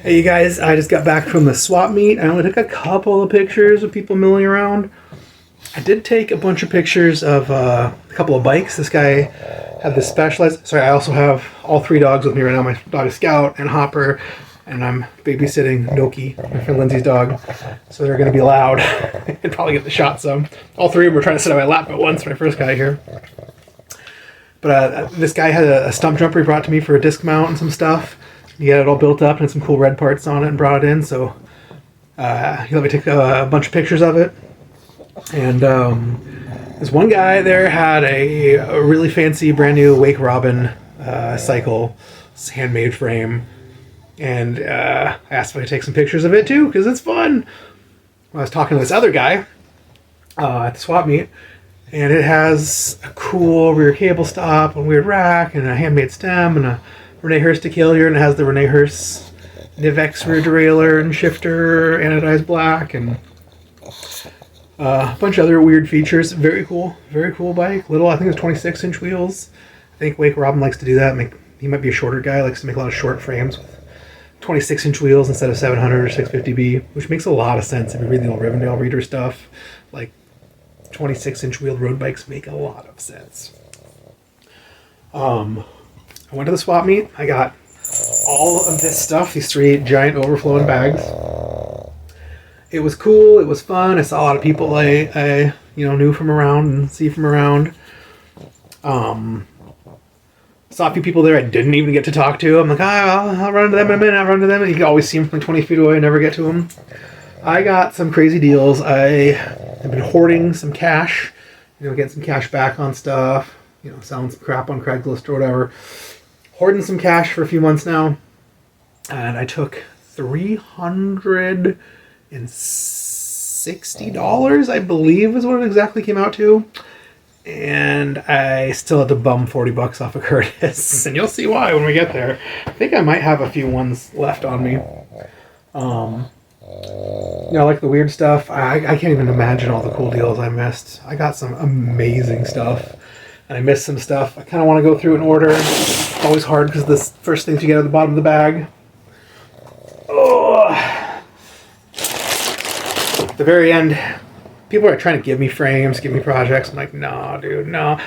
Hey you guys, I just got back from the swap meet. I only took a couple of pictures of people milling around. I did take a bunch of pictures of a couple of bikes. This guy had this Specialized. Sorry, I also have all three dogs with me right now. My dog is Scout and Hopper, and I'm babysitting Doki, my friend Lindsay's dog. So they're going to be loud and probably get the shot some. All three of them were trying to sit on my lap at once when I first got here. But this guy had a stump jumper he brought to me for a disc mount and some stuff. He had it all built up and had some cool red parts on it and brought it in. So he let me take a bunch of pictures of it. And this one guy there had a really fancy brand new Wake Robin cycle, handmade frame. And I asked if I could take some pictures of it too, because it's fun. I was talking to this other guy at the swap meet, and it has a cool rear cable stop, a weird rack, and a handmade stem, and a Rene Hurst decalier, and it has the Rene Hurst Nivex rear derailleur and shifter, anodized black, and a bunch of other weird features. Very cool bike. Little, I think it's 26-inch wheels. I think Wake Robin likes to do that. He might be a shorter guy, likes to make a lot of short frames with 26-inch wheels instead of 700 or 650B, which makes a lot of sense if you read the old Rivendell Reader stuff. Like, 26-inch wheeled road bikes make a lot of sense. I went to the swap meet. I got all of this stuff, these three giant overflowing bags. It was cool. It was fun. I saw a lot of people I knew from around and see from around. Saw a few people there I didn't even get to talk to. I'm like, I'll run into them in a minute. I'll run into them. And you can always see them from 20 feet away. I never get to them. I got some crazy deals. I have been hoarding some cash. Getting some cash back on stuff. Selling some crap on Craigslist or whatever. Hoarding some cash for a few months now. And I took $360, I believe is what it exactly came out to. And I still had to bum $40 off of Curtis. And you'll see why when we get there. I think I might have a few ones left on me. Like the weird stuff. I can't even imagine all the cool deals I missed. I got some amazing stuff. And I missed some stuff. I kind of want to go through in order. It's always hard because the first things you get at the bottom of the bag. Oh. At the very end, people are trying to give me frames, give me projects. I'm like, no, dude, no.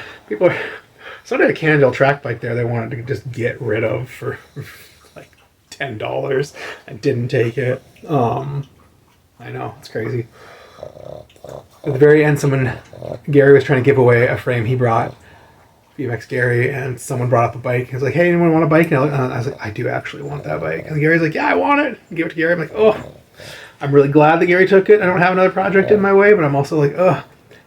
Somebody had a Cannondale track bike there they wanted to just get rid of for like $10. I didn't take it. I know, it's crazy. At the very end, Gary was trying to give away a frame he brought, BMX Gary, and someone brought up a bike. He was like, hey, anyone want a bike? And I was like, I do actually want that bike. And Gary's like, yeah, I want it. I give it to Gary. I'm like, oh, I'm really glad that Gary took it. I don't have another project in my way, but I'm also like,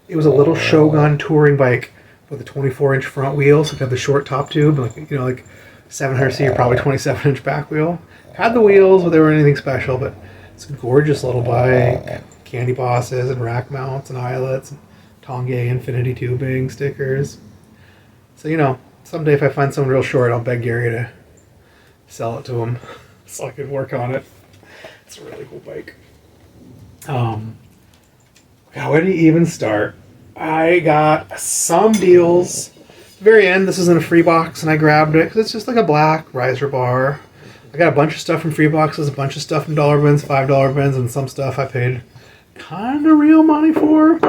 it was a little Shogun touring bike with a 24-inch front wheel, so it had the short top tube, like 700C or probably 27-inch back wheel. Had the wheels, but they weren't anything special, but it's a gorgeous little bike. Candy bosses and rack mounts and eyelets and Tongay Infinity tubing stickers. So, someday if I find someone real short, I'll beg Gary to sell it to him so I can work on it. It's a really cool bike. Where do you even start? I got some deals. At the very end, this was in a free box, and I grabbed it because it's just like a black riser bar. I got a bunch of stuff from free boxes, a bunch of stuff from dollar bins, $5 bins, and some stuff I paid kind of real money for.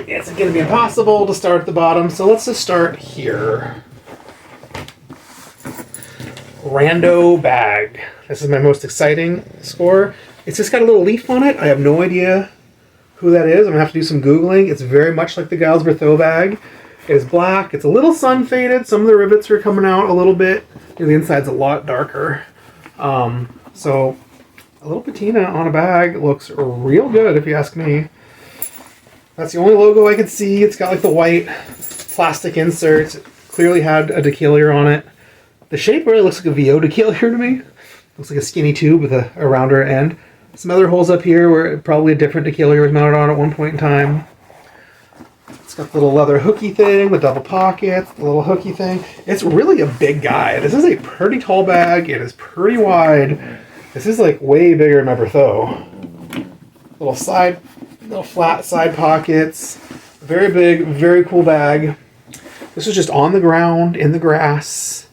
It's going to be impossible to start at the bottom, so let's just start here. Rando bag. This is my most exciting score. It's just got a little leaf on it. I have no idea who that is. I'm going to have to do some Googling. It's very much like the Giles Berthaud bag. It is black. It's a little sun faded. Some of the rivets are coming out a little bit. The inside's a lot darker. So a little patina on a bag looks real good if you ask me. That's the only logo I could see. It's got like the white plastic inserts. It clearly had a decalier on it. The shape really looks like a VO decalier to me. Looks like a skinny tube with a rounder end. Some other holes up here where probably a different decalier was mounted on at one point in time. It's got the little leather hooky thing, the double pockets, the little hooky thing. It's really a big guy. This is a pretty tall bag. It is pretty wide. This is like way bigger than my Berthaud. Little flat side pockets. Very big, very cool bag. This was just on the ground, in the grass.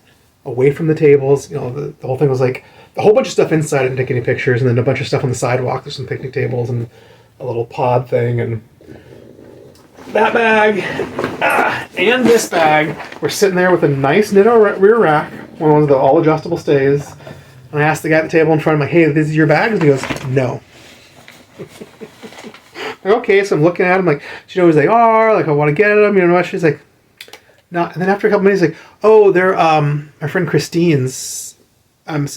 away from the tables. The whole thing was like a whole bunch of stuff inside. I didn't take any pictures, and then a bunch of stuff on the sidewalk. There's some picnic tables and a little pod thing, and that bag and this bag were sitting there with a nice Nitto rear rack, one of the all adjustable stays. And I asked the guy at the table in front, I'm like, hey, this is your bag? And he goes, no. Like, okay, so I'm looking at them, like, do you know who they are? Like, I want to get them, what? She's like, no. And then after a couple minutes, like, oh, they're my friend Christine's. I'm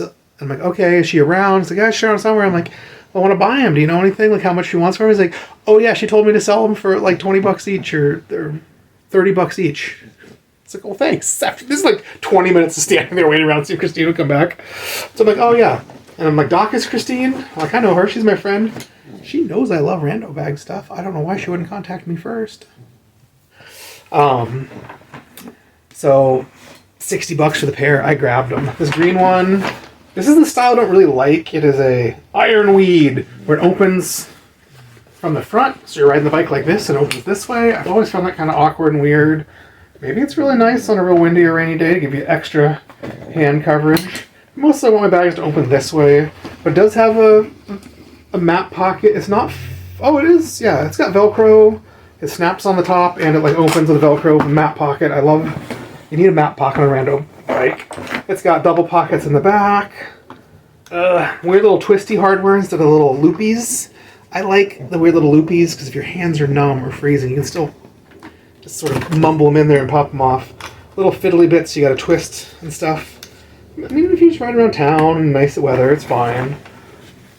like, okay, is she around? She's like, yeah, she's around somewhere. I'm like, I want to buy them. Do you know anything? Like, how much she wants for them? He's like, oh, yeah, she told me to sell them for like $20 each, or they're $30 each. It's like, well, thanks. This is like 20 minutes of standing there waiting around to see if Christine would come back. So I'm like, oh, yeah. And I'm like, Doc is Christine. I'm like, I know her. She's my friend. She knows I love rando bag stuff. I don't know why she wouldn't contact me first. So $60 for the pair. I grabbed them. This green one, this is the style I don't really like. It is a ironweed where it opens from the front. So you're riding the bike like this and it opens this way. I've always found that kind of awkward and weird. Maybe it's really nice on a real windy or rainy day to give you extra hand coverage. Mostly I want my bags to open this way, but it does have a map pocket. It's not, oh it is, yeah, it's got Velcro. It snaps on the top and it like opens with a Velcro map pocket. I love, you need a map pocket on a rando bike. It's got double pockets in the back. Weird little twisty hardware instead of little loopies. I like the weird little loopies because if your hands are numb or freezing, you can still just sort of mumble them in there and pop them off. Little fiddly bits you gotta twist and stuff. I mean, if you just ride around town in nice weather, it's fine.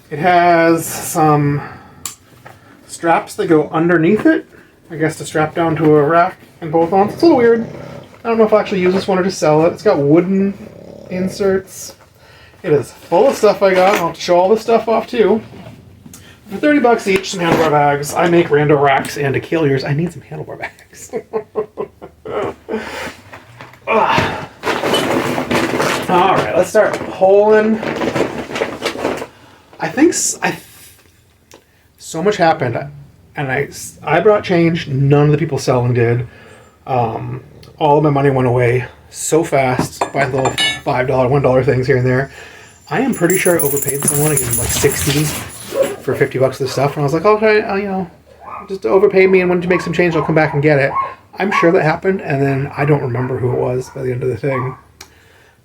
It has some straps that go underneath it, I guess to strap down to a rack and both on. It's a little weird. I don't know if I'll actually use this one or just sell it. It's got wooden inserts. It is full of stuff I got. I'll have to show all this stuff off too. For $30 each, some handlebar bags. I make rando racks and decaliers. I need some handlebar bags. Alright, let's start pulling. I think so much happened, and I brought change. None of the people selling did. All of my money went away so fast. Buying little $5, $1 things here and there. I am pretty sure I overpaid someone. I gave them like $60 for $50 of the stuff, and I was like, okay, just overpay me, and when you make some change, I'll come back and get it. I'm sure that happened, and then I don't remember who it was by the end of the thing.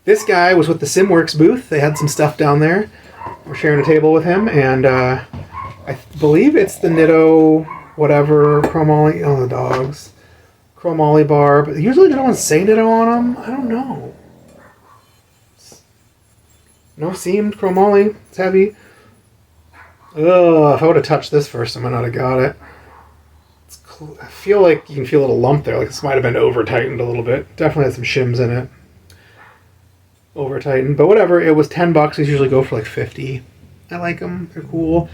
This guy was with the SimWorks booth. They had some stuff down there. We're sharing a table with him, and I believe it's the Nitto whatever chromoly. Oh, the dogs. Chromoly bar, but usually they don't say Nitto on them. I don't know. No seamed chromoly. It's heavy. Ugh, if I would have touched this first, I might not have got it. I feel like you can feel a little lump there. Like this might have been over-tightened a little bit. Definitely had some shims in it. Over-tightened. But whatever, it was $10. These usually go for like $50. I like them. They're cool.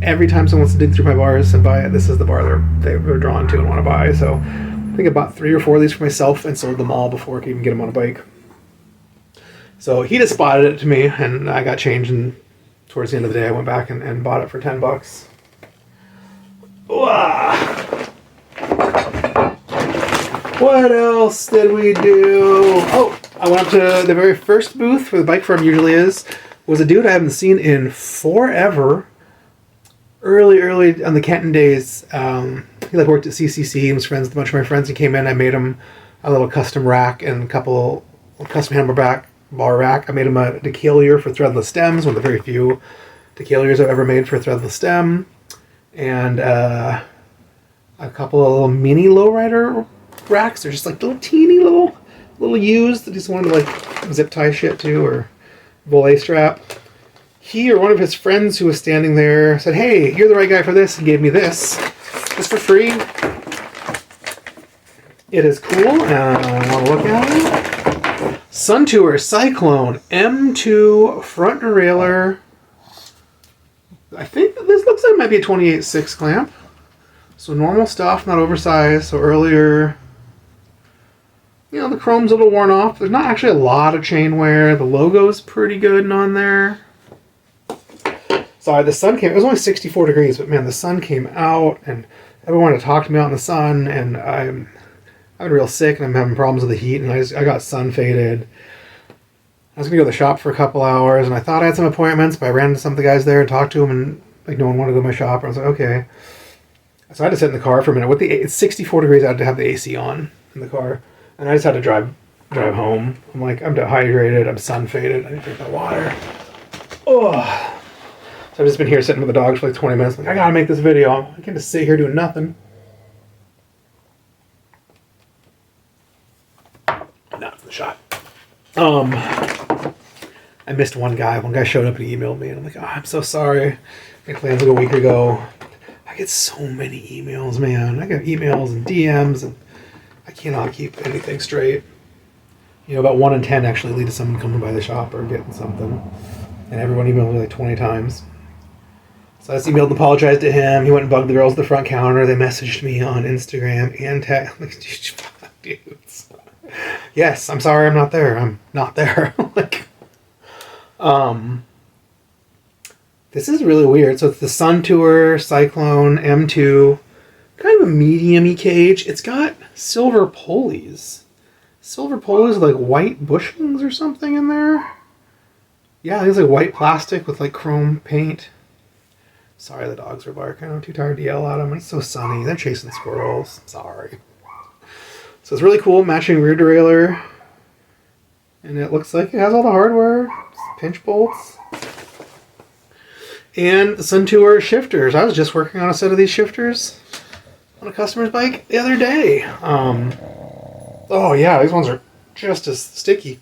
Every time someone wants to dig through my bars and buy it, this is the bar they're drawn to and want to buy. So I think I bought 3 or 4 of these for myself and sold them all before I could even get them on a bike. So he just spotted it to me, and I got changed, and towards the end of the day I went back and bought it for $10. What else did we do? Oh, I went up to the very first booth where the bike firm usually is. Was a dude I haven't seen in forever. Early on the Kenton days. He worked at CCC and was friends with a bunch of my friends. He came in. I made him a little custom rack and a couple custom handlebar bar rack. I made him a decalier for threadless stems, one of the very few decaliers I've ever made for a threadless stem, and a couple of little mini lowrider racks. They're just like little teeny little used that he just wanted to zip tie shit to or volet strap. He or one of his friends who was standing there said, "Hey, you're the right guy for this," and gave me this just for free. It is cool, and I want to look at it. Suntour Cyclone M2 front derailleur. I think this looks like it might be a 28.6 clamp. So normal stuff, not oversized. So earlier, the chrome's a little worn off. There's not actually a lot of chain wear. The logo's pretty good on there. Sorry, the sun came. It was only 64 degrees, but man, the sun came out, and everyone wanted to talk to me out in the sun, and I'm real sick, and I'm having problems with the heat, and I got sun faded. I was gonna go to the shop for a couple hours, and I thought I had some appointments, but I ran into some of the guys there and talked to them, and like no one wanted to go to my shop. And I was like, okay. So I had to sit in the car for a minute. It's 64 degrees. I had to have the AC on in the car, and I just had to drive home. I'm like, I'm dehydrated. I'm sun faded. I need to drink my water. Oh. So I've just been here sitting with the dogs for like 20 minutes. I'm like, I gotta make this video. I can't just sit here doing nothing. Not for the shot. I missed one guy. One guy showed up and he emailed me, and I'm like, oh, I'm so sorry. My plans like a week ago. I get so many emails, man. I get emails and DMs, and I cannot keep anything straight. You know, about 1 in 10 actually lead to someone coming by the shop or getting something. And everyone emailed me like 20 times. So I just emailed and apologized to him. He went and bugged the girls at the front counter. They messaged me on Instagram and text. Like, dudes. Yes, I'm sorry I'm not there. I'm not there. Like, this is really weird. So it's the Suntour Cyclone M2. Kind of a medium-y cage. It's got silver pulleys. Silver pulleys with like white bushings or something in there. Yeah, it's like white plastic with like chrome paint. Sorry the dogs are barking. I'm too tired to yell at them. It's so sunny. They're chasing squirrels. Sorry. So it's really cool. Matching rear derailleur. And it looks like it has all the hardware. Pinch bolts. And the Suntour shifters. I was just working on a set of these shifters on a customer's bike the other day. Oh yeah, these ones are just as sticky.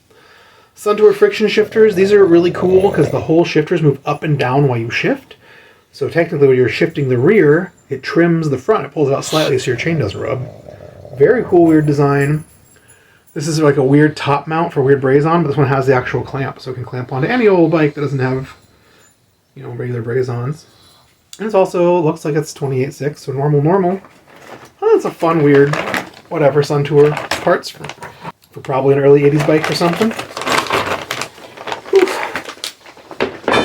Suntour friction shifters. These are really cool because the whole shifters move up and down while you shift. So technically when you're shifting the rear, it trims the front. It pulls it out slightly so your chain doesn't rub. Very cool, weird design. This is like a weird top mount for weird braze-on, but this one has the actual clamp, so it can clamp onto any old bike that doesn't have, you know, regular braze-ons. And it also looks like it's 28.6, so normal. Oh, that's a fun, weird, whatever, Suntour parts for probably an early 80s bike or something. Whew.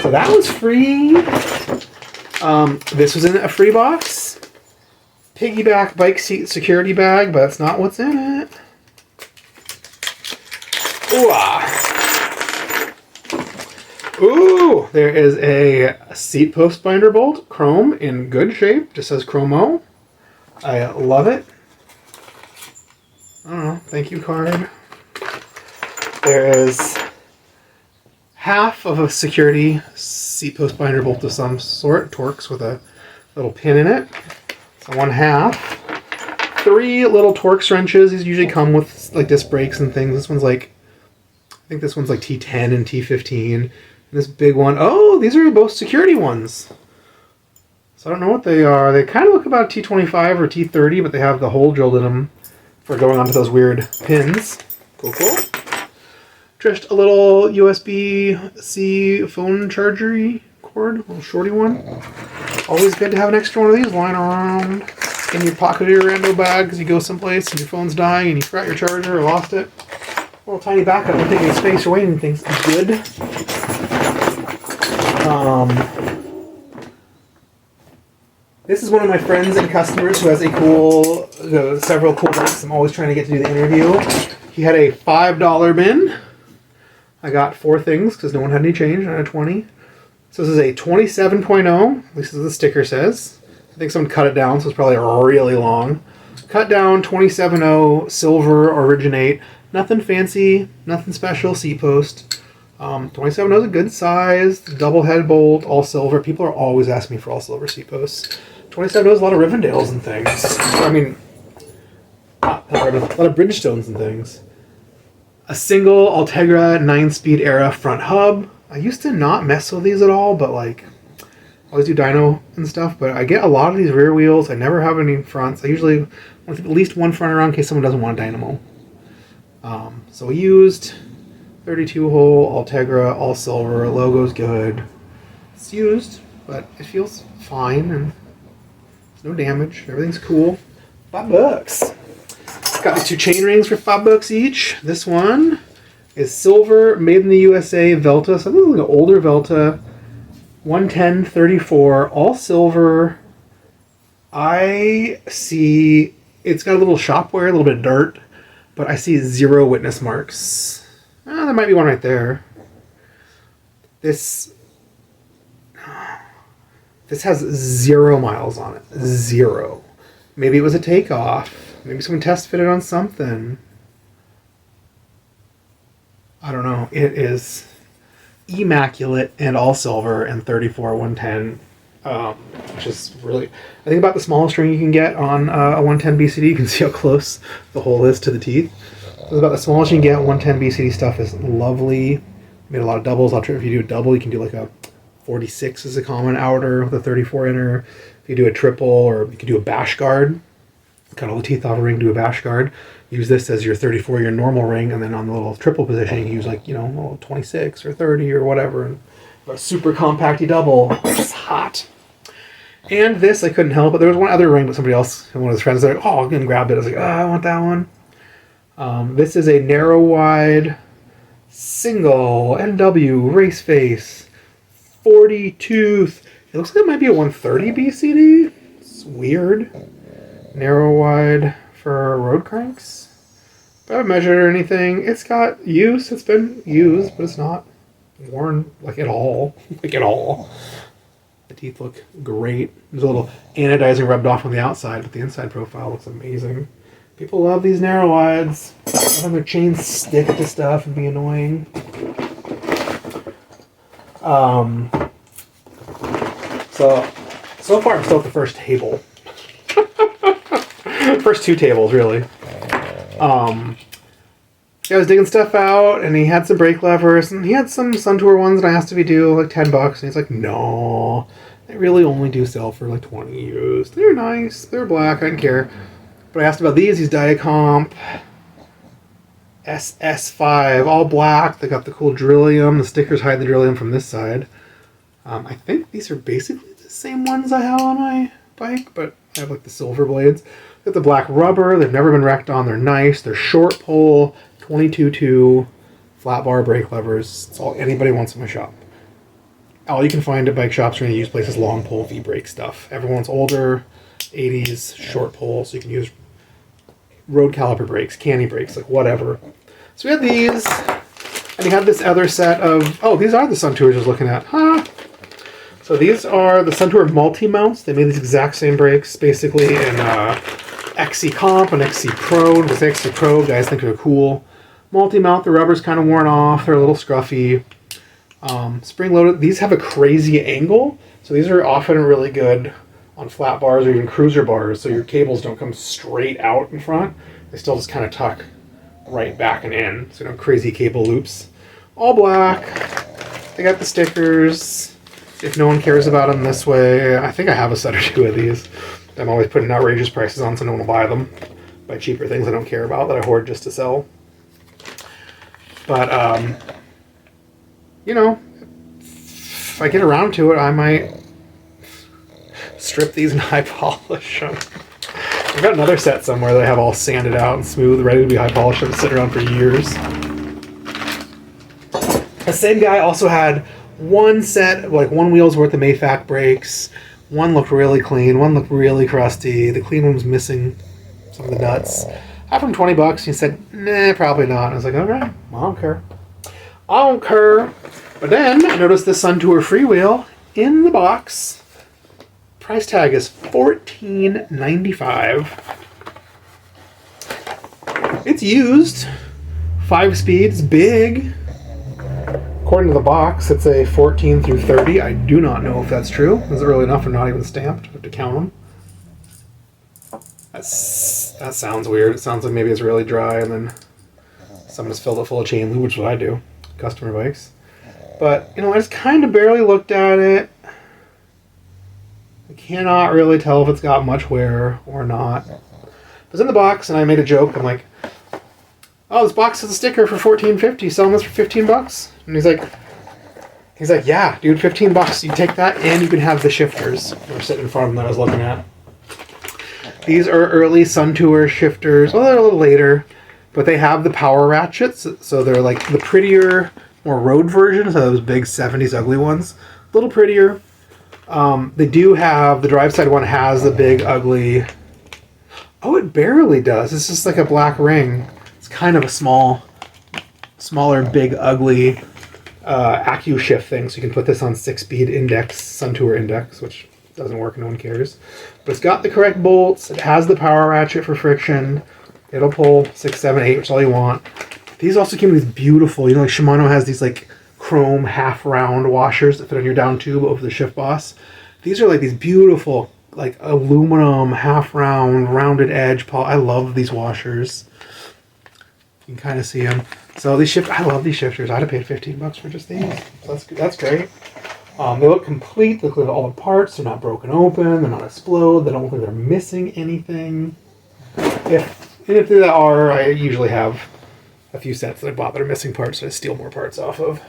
So that was free. This was in a free box. Piggyback bike seat security bag, but that's not what's in it. Ooh, there is a seat post binder bolt, chrome, in good shape. Just says Chromo. I love it. I don't know, thank you card. There is half of a security seat post binder bolt of some sort, Torx with a little pin in it. So one half. 3 little Torx wrenches. These usually come with like disc brakes and things. This one's like, I think this one's like T10 and T15. And this big one, oh, these are both security ones. So I don't know what they are. They kind of look about T25 or T30, but they have the hole drilled in them for going onto those weird pins. Cool. Just a little USB-C phone charger cord, a little shorty one. Always good to have an extra one of these lying around in your pocket of your rando bag because you go someplace and your phone's dying and you forgot your charger or lost it. A little tiny backup, don't take any space or weight, anything's good. This is one of my friends and customers who has a cool, several cool bikes. I'm always trying to get to do the interview. He had a $5 bin. I got 4 things because no one had any change. I had 20. So this is a 27.0. At least as the sticker says. I think someone cut it down, so it's probably really long. Cut down 27.0 silver originate. Nothing fancy, nothing special. Seat post. 27.0 is a good size. Double head bolt, all silver. People are always asking me for all silver seat posts. 27.0 is a lot of Rivendales and things. I mean, a lot of Bridgestones and things. A single Ultegra 9-speed era front hub. I used to not mess with these at all, but like, I always do dyno and stuff, but I get a lot of these rear wheels. I never have any fronts. I usually want to keep at least one front around in case someone doesn't want a dynamo. So we used 32-hole Ultegra, all silver, logo's good. It's used, but it feels fine and there's no damage. Everything's cool. $5. Got these 2 chain rings for $5 each. This one is silver, made in the USA, Velta. So this is like an older Velta. 110/34, all silver. I see it's got a little shop wear, a little bit of dirt, but I see 0 witness marks. There might be one right there. This has 0 miles on it. 0. Maybe it was a takeoff. Maybe someone test fitted on something. I don't know. It is immaculate and all silver and 34 110, which is really... I think about the smallest ring you can get on a 110 BCD. You can see how close the hole is to the teeth. It's about the smallest you can get. 110 BCD stuff is lovely. Made a lot of doubles. If you do a double, you can do like a 46 is a common outer with a 34 inner. If you do a triple, or you can do a bash guard, cut all the teeth off a ring, do a bash guard. Use this as your 34, your normal ring, and then on the little triple position, you can use like, a little 26 or 30 or whatever. And a super compacty double, which is hot. And this, I couldn't help it. There was one other ring, but somebody else, one of his friends, like, oh, and grabbed it. I was like, oh, I want that one. This is a narrow wide single NW race face 40 tooth. It looks like it might be a 130 BCD. It's weird. Narrow wide for road cranks. If I haven't measured or anything, it's got use. It's been used, but it's not worn like at all. Like at all. The teeth look great. There's a little anodizing rubbed off on the outside, but the inside profile looks amazing. People love these narrow wides. Letting their chains stick to stuff and be annoying. So far I'm still at the first table. First 2 tables, really. I was digging stuff out, and he had some brake levers, and he had some Suntour ones, and I asked if he'd do like $10, and he's like, no, they really only do sell for like 20 used. They're nice, they're black, I didn't care. But I asked about these Diacomp SS5, all black. They got the cool Drillium. The stickers hide the Drillium from this side. I think these are basically the same ones I have on my bike, but I have like the silver blades. They got the black rubber. They've never been wrecked on. They're nice. They're short pole, 22.2, flat bar brake levers. It's all anybody wants in my shop. All you can find at bike shops or any used places, long pole V-brake stuff. Everyone's older, 80s, short pole, so you can use road caliper brakes, canny brakes, like whatever. So we had these, and he had this other set of, oh, these are the Suntours I was looking at, huh? So these are the Suntour multi-mounts. They made these exact same brakes, basically, in XC Comp and XC Pro. This XC Pro, guys think they're cool. Multi-mount, the rubber's kind of worn off, they're a little scruffy. Spring-loaded, these have a crazy angle, so these are often really good on flat bars or even cruiser bars, so your cables don't come straight out in front. They still just kind of tuck right back and in, so no crazy cable loops. All black. They got the stickers. If no one cares about them this way, I think I have a set or 2 of these. I'm always putting outrageous prices on so no one will buy them. Buy cheaper things I don't care about that I hoard just to sell. But, if I get around to it, I might strip these and high polish them. I've got another set somewhere that I have all sanded out and smooth, ready to be high polished and sit around for years. The same guy also had one set, like one wheel's worth of Mayfac brakes. One looked really clean, one looked really crusty. The clean one was missing some of the nuts. I offered him $20. He said, nah, probably not. And I was like, okay, I don't care. I don't care. But then I noticed this Suntour freewheel in the box. Price tag is $14.95. It's used. 5 speeds, big. According to the box, it's a 14 through 30. I do not know if that's true. Is it early enough or not even stamped? I have to count them. That sounds weird. It sounds like maybe it's really dry and then someone has filled it full of chain lube, which is what I do. Customer bikes. But, I just kind of barely looked at it. I cannot really tell if it's got much wear or not. It was in the box, and I made a joke. I'm like, oh, this box has a sticker for $14.50. Selling this for $15? And he's like, yeah, dude, $15. You take that, and you can have the shifters. They're sitting in front of them that I was looking at. These are early Suntour shifters. Well, they're a little later, but they have the power ratchets, so they're like the prettier, more road versions of those big 70s ugly ones. A little prettier. They do have, the drive side one has the big ugly, oh, it barely does. It's just like a black ring. It's kind of a smaller, big ugly Accu shift thing, so you can put this on 6-speed index, Suntour index, which doesn't work, no one cares. But it's got the correct bolts, it has the power ratchet for friction, it'll pull 6, 7, 8, which is all you want. These also came with these beautiful, like Shimano has these like chrome half-round washers that fit on your down tube over the Shift Boss. These are like these beautiful, like aluminum, half-round, rounded edge. I love these washers. You can kind of see them. So I love these shifters. I'd have paid $15 for just these. So that's great. They look complete. They look like all the parts. They're not broken open. They're not explode. They don't look like they're missing anything. If they are, I usually have a few sets that I bought that are missing parts, so I steal more parts off of.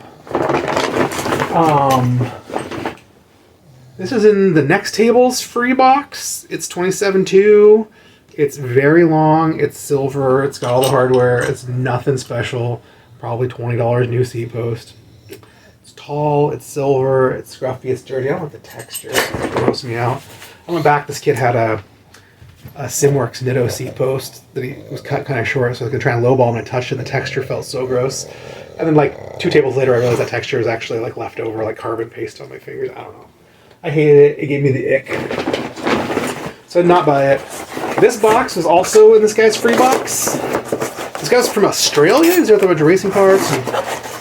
This is in the Next Table's free box. It's 27.2. It's very long. It's silver. It's got all the hardware. It's nothing special. Probably $20 new seat post. It's tall. It's silver. It's scruffy. It's dirty. I don't like the texture. It gross me out. On the back, this kid had a Simworks Nitto seat post that he was cut kind of short, so I could try and lowball and I touched it and the texture felt so gross. And then like 2 tables later, I realized that texture is actually like leftover, like carbon paste on my fingers. I don't know. I hated it. It gave me the ick. So I'd not buy it. This box was also in this guy's free box. This guy's from Australia. He's there with a bunch of racing parts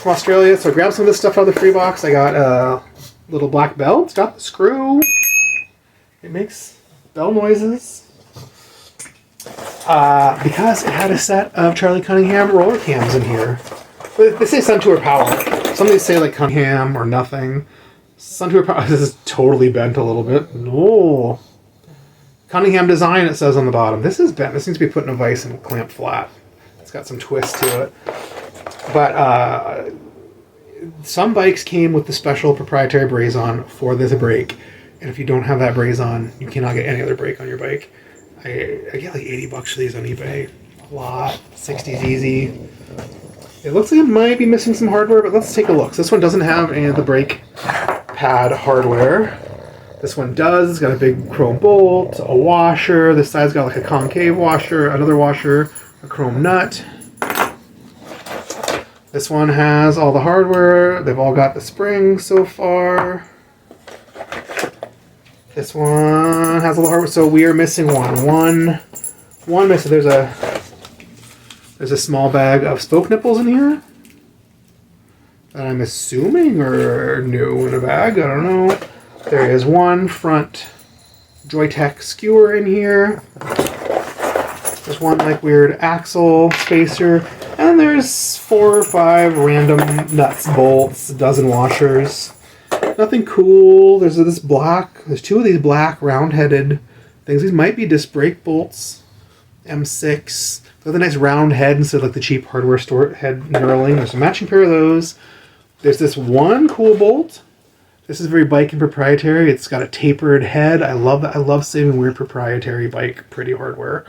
from Australia. So I grabbed some of this stuff out of the free box. I got a little black bell. It's got the screw. It makes bell noises. Because it had a set of Charlie Cunningham roller cams in here. They say Suntour Power. Some of these say like Cunningham or nothing. Suntour Power. This is totally bent a little bit. No. Cunningham design, it says on the bottom. This is bent. This needs to be put in a vise and clamped flat. It's got some twist to it. But some bikes came with the special proprietary braze-on for this brake. And if you don't have that braze-on, you cannot get any other brake on your bike. I get like $80 for these on eBay. A lot. 60's easy. It looks like it might be missing some hardware, but let's take a look. So this one doesn't have any of the brake pad hardware. This one does. It's got a big chrome bolt, a washer. This side's got like a concave washer, another washer, a chrome nut. This one has all the hardware. They've all got the springs so far. This one has a little hardware, so we are missing one missing. There's a small bag of spoke nipples in here that I'm assuming are new in a bag. I don't know. There is one front Joytech skewer in here. There's one like weird axle spacer, and there's 4 or 5 random nuts, bolts, a dozen washers. Nothing cool. There's 2 of these black round-headed things. These might be disc brake bolts. M6. They have a nice round head instead of like the cheap hardware store head knurling. There's a matching pair of those. There's this one cool bolt. This is very bike and proprietary. It's got a tapered head. I love that. I love saving weird proprietary bike pretty hardware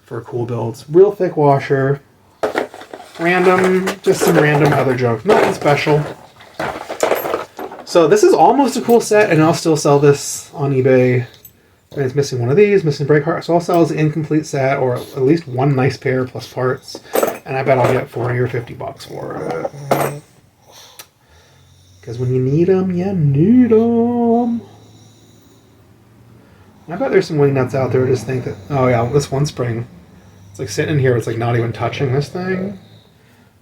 for cool builds. Real thick washer. Just some random other junk. Nothing special. So this is almost a cool set, and I'll still sell this on eBay. And it's missing one of these, missing brake hard. So I'll sell this incomplete set, or at least one nice pair plus parts. And I bet I'll get $40 or $50 for it. Because when you need them, you need them. I bet there's some wing nuts out there who just think that, oh yeah, this one spring, it's like sitting in here, it's like not even touching this thing.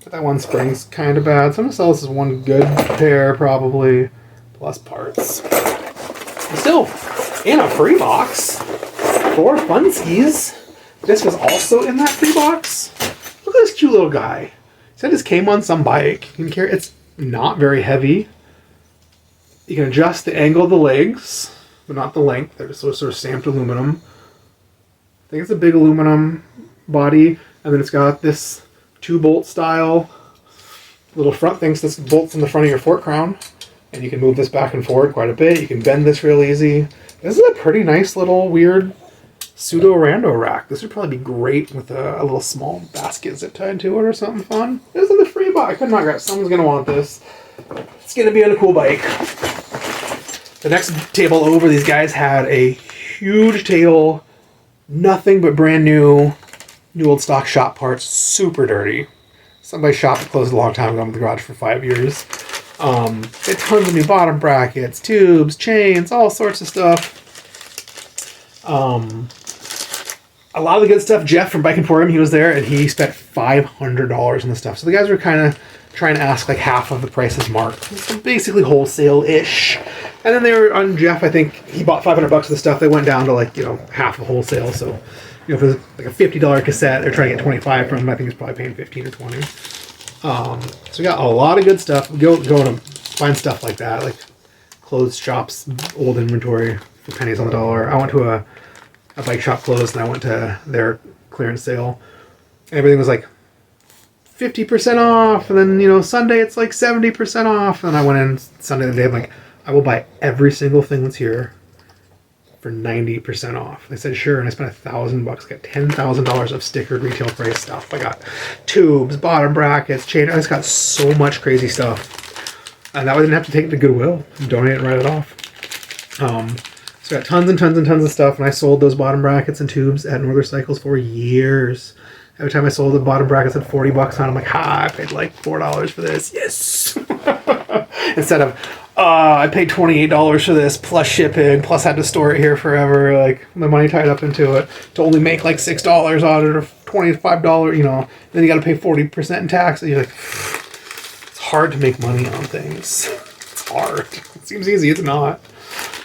But that one spring's kind of bad. So I'm going to sell this as one good pair, probably, plus parts. But still, in a free box for Funskis. This was also in that free box. Look at this cute little guy. He said this came on some bike. You can carry. It's not very heavy. You can adjust the angle of the legs, but not the length. They're just sort of stamped aluminum. I think it's a big aluminum body, and then it's got this 2-bolt style little front thing. So this bolts in the front of your fork crown, and you can move this back and forward quite a bit. You can bend this real easy. This is a pretty nice little weird pseudo rando rack. This would probably be great with a little small basket zip tied to it or something fun. This is in the free box. I could not grab. Someone's gonna want this. It's gonna be on a cool bike. The next table over, these guys had a huge table, nothing but brand new old stock shop parts, super dirty. Somebody's shop that closed a long time ago in the garage for 5 years. They had tons of new bottom brackets, tubes, chains, all sorts of stuff. A lot of the good stuff. Jeff from Bike Emporium, he was there, and he spent $500 on the stuff. So the guys were kind of trying to ask like half of the prices marked. So basically wholesale-ish. And then they were on Jeff, I think he bought $500 of the stuff. They went down to like, half of wholesale. So, if it was like a $50 cassette, they're trying to get 25 from him. I think he's probably paying 15 or 20. So we got a lot of good stuff. Go and find stuff like that, like clothes shops, old inventory for pennies on the dollar. I went to a bike shop closed, and I went to their clearance sale. Everything was like 50% off, and then Sunday it's like 70% off. And I went in Sunday the day. I'm like, I will buy every single thing that's here for 90% off. They said sure, and I spent $1,000. Got $10,000 of stickered retail price stuff. I got tubes, bottom brackets, chain. I just got so much crazy stuff, and that way I didn't have to take it to Goodwill and donate it and write it off. So I got tons and tons and tons of stuff, and I sold those bottom brackets and tubes at Northern Cycles for years. Every time I sold the bottom brackets at $40 on, I'm like, I paid like $4 for this. Yes. Instead of, I paid $28 for this plus shipping, plus had to store it here forever. Like the money tied up into it to only make like $6 on it or $25. Then you got to pay 40% in tax. And you're like, it's hard to make money on things. It's hard. It seems easy. It's not.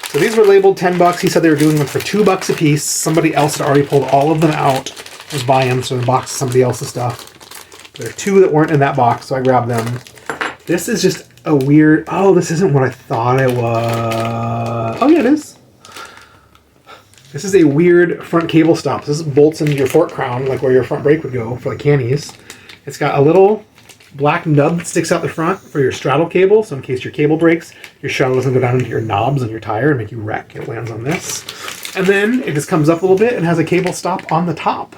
So these were labeled $10. He said they were doing them for $2 a piece. Somebody else had already pulled all of them out. Was buying them, so in the box of somebody else's stuff. There are 2 that weren't in that box, so I grabbed them. This is just a weird... Oh, this isn't what I thought it was. Oh, yeah, it is. This is a weird front cable stop. This bolts into your fork crown, like where your front brake would go for like cannies. It's got a little black nub that sticks out the front for your straddle cable, so in case your cable breaks, your shuttle doesn't go down into your knobs on your tire and make you wreck. It lands on this. And then it just comes up a little bit and has a cable stop on the top.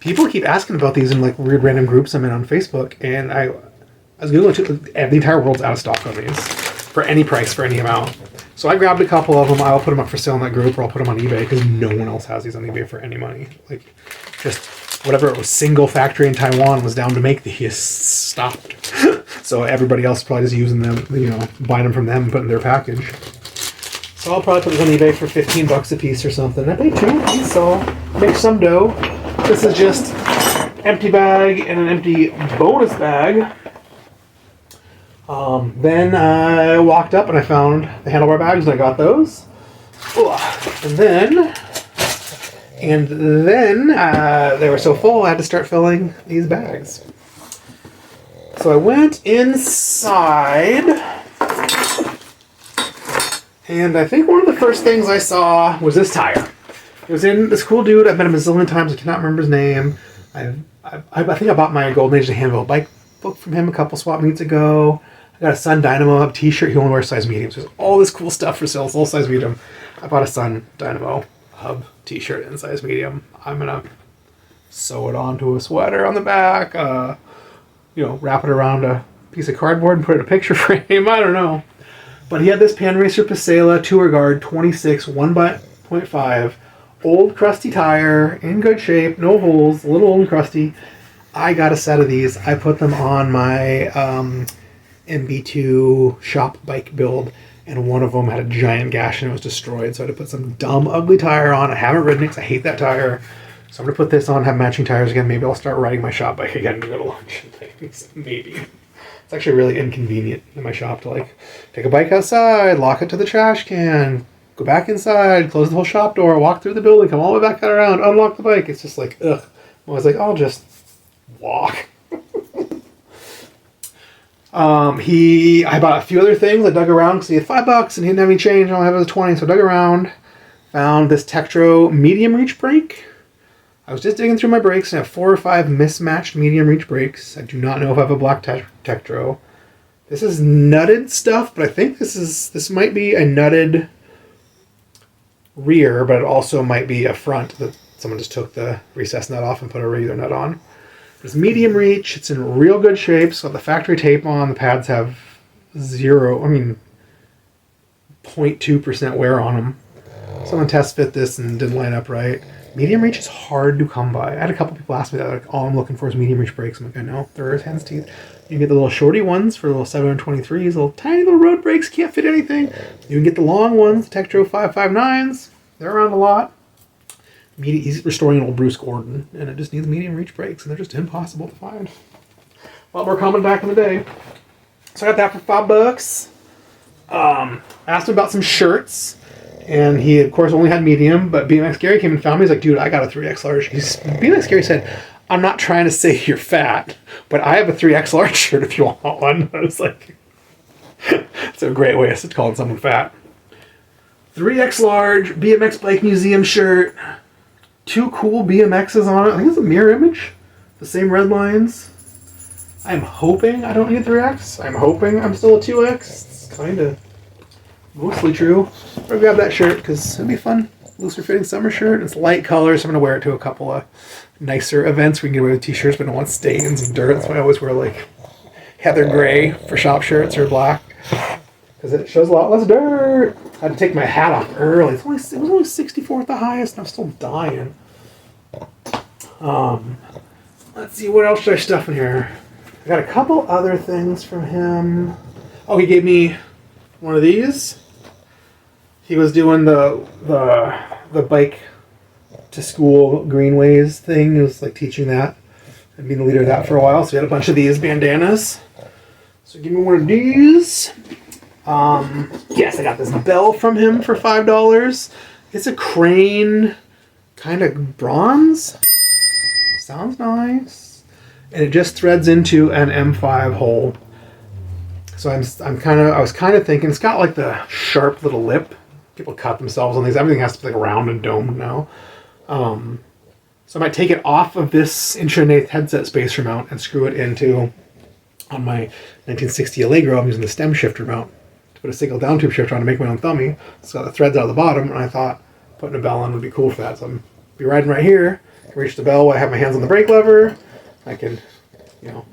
People keep asking about these in like weird random groups I'm in on Facebook, and I was Googling too. The entire world's out of stock on these for any price, for any amount. So I grabbed a couple of them. I'll put them up for sale in that group, or I'll put them on eBay because no one else has these on eBay for any money. Like, just whatever it was, single factory in Taiwan was down to make these stopped. So everybody else is probably just using them, buying them from them and putting their package. So I'll probably put this on eBay for $15 a piece or something. I paid $2 a piece, so I'll make some dough. This is just empty bag and an empty bonus bag. Then I walked up and I found the handlebar bags and I got those. And then they were so full I had to start filling these bags. So I went inside, and I think one of the first things I saw was this tire. It was in this cool dude. I've met him a zillion times. I cannot remember his name. I think I bought my Golden Age of Handville bike book from him a couple swap meets ago. I got a Sun Dynamo Hub t-shirt. He only wears size mediums. There's all this cool stuff for sale. It's all size medium. I bought a Sun Dynamo Hub t-shirt in size medium. I'm going to sew it onto a sweater on the back. Wrap it around a piece of cardboard and put it in a picture frame. I don't know. But he had this Pan Racer Pasela Tour Guard 26 1.5. Old crusty tire, in good shape, no holes, a little old and crusty. I got a set of these. I put them on my MB2 shop bike build, and one of them had a giant gash and it was destroyed. So I had to put some dumb, ugly tire on. I haven't ridden it because I hate that tire. So I'm going to put this on, have matching tires again. Maybe I'll start riding my shop bike again to go to lunch and things. Maybe. It's actually really inconvenient in my shop to take a bike outside, lock it to the trash can, go back inside, close the whole shop door, walk through the building, come all the way back around, unlock the bike. It's just like, ugh. I was like, I'll just walk. I bought a few other things. I dug around because he had $5 and he didn't have any change. I only have it as 20, so I dug around. Found this Tektro medium reach brake. I was just digging through my brakes and I have 4 or 5 mismatched medium reach brakes. I do not know if I have a black Tektro. This is nutted stuff, but I think this might be a nutted rear, but it also might be a front that someone just took the recess nut off and put a regular nut on. It's medium reach. It's in real good shape. So the factory tape on. The pads have 0.2% wear on them. Someone test fit this and didn't line up right. Medium reach is hard to come by. I had a couple people ask me that, like, all I'm looking for is medium reach brakes. I'm like, I know, they're hen's teeth. You can get the little shorty ones for the little 723s, little tiny little road brakes, can't fit anything. You can get the long ones, the Tektro 559s. They're around a lot. He's restoring an old Bruce Gordon, and it just needs medium reach brakes, and they're just impossible to find. A lot more common back in the day. So I got that for $5. I asked him about some shirts, and he, of course, only had medium, but BMX Gary came and found me. He's like, dude, I got a 3X large. BMX Gary said, I'm not trying to say you're fat, but I have a 3X large shirt if you want one. I was like, it's a great way of calling someone fat. 3X large BMX Bike Museum shirt. 2 cool BMXs on it. I think it's a mirror image. The same red lines. I'm hoping I don't need 3X. I'm hoping I'm still a 2X. It's kind of mostly true. I'll grab that shirt because it'll be fun. Looser fitting summer shirt. It's light color, so I'm going to wear it to a couple of nicer events. We can get away with t-shirts, but don't want stains and dirt. That's why I always wear like heather gray for shop shirts or black because it shows a lot less dirt. I had to take my hat off early. It was only 64 at the highest, and I'm still dying. Let's see, what else should I stuff in here? I got a couple other things from him. Oh, he gave me one of these. He was doing the bike to school greenways thing. He was like teaching that and being the leader of that for a while. So he had a bunch of these bandanas. So give me one of these. Yes, I got this bell from him for $5. It's a crane, kind of bronze. Sounds nice. And it just threads into an M5 hole. So I was kind of thinking, it's got like the sharp little lip. People cut themselves on these. Everything has to be like round and domed now. So I might take it off of this 1/8" headset spacer mount and screw it into, on my 1960 Allegro, I'm using the stem shifter mount to put a single down tube shifter on to make my own thummy. It's got the threads out of the bottom, and I thought putting a bell on would be cool for that. So I'm be riding right here. I can reach the bell while I have my hands on the brake lever. I can,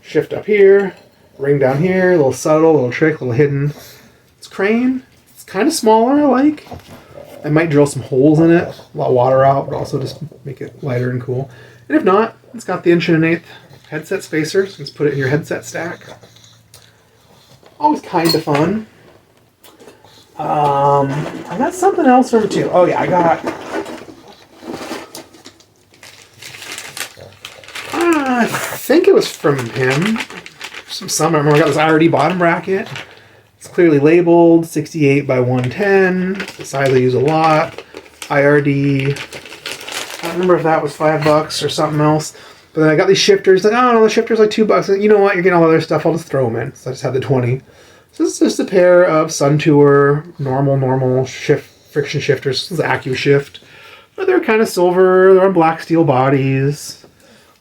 shift up here, ring down here, a little subtle, a little trick, a little hidden. It's crane. It's kind of smaller, I like. I might drill some holes in it, a lot of water out, but also just make it lighter and cool. And if not, it's got the 1/8" headset spacer, so just put it in your headset stack. Always kind of fun. I got something else from him too. Oh yeah, I think it was from him. Some I remember I got this IRD bottom bracket. It's clearly labeled 68 by 110. It's the size I use a lot. IRD. I don't remember if that was $5 or something else. But then I got these shifters. Like, oh no, the shifter's like $2. You know what? You're getting all the other stuff. I'll just throw them in. So I just had the 20. So this is just a pair of Sun Tour normal friction shifters. This is AccuShift. But they're kind of silver. They're on black steel bodies.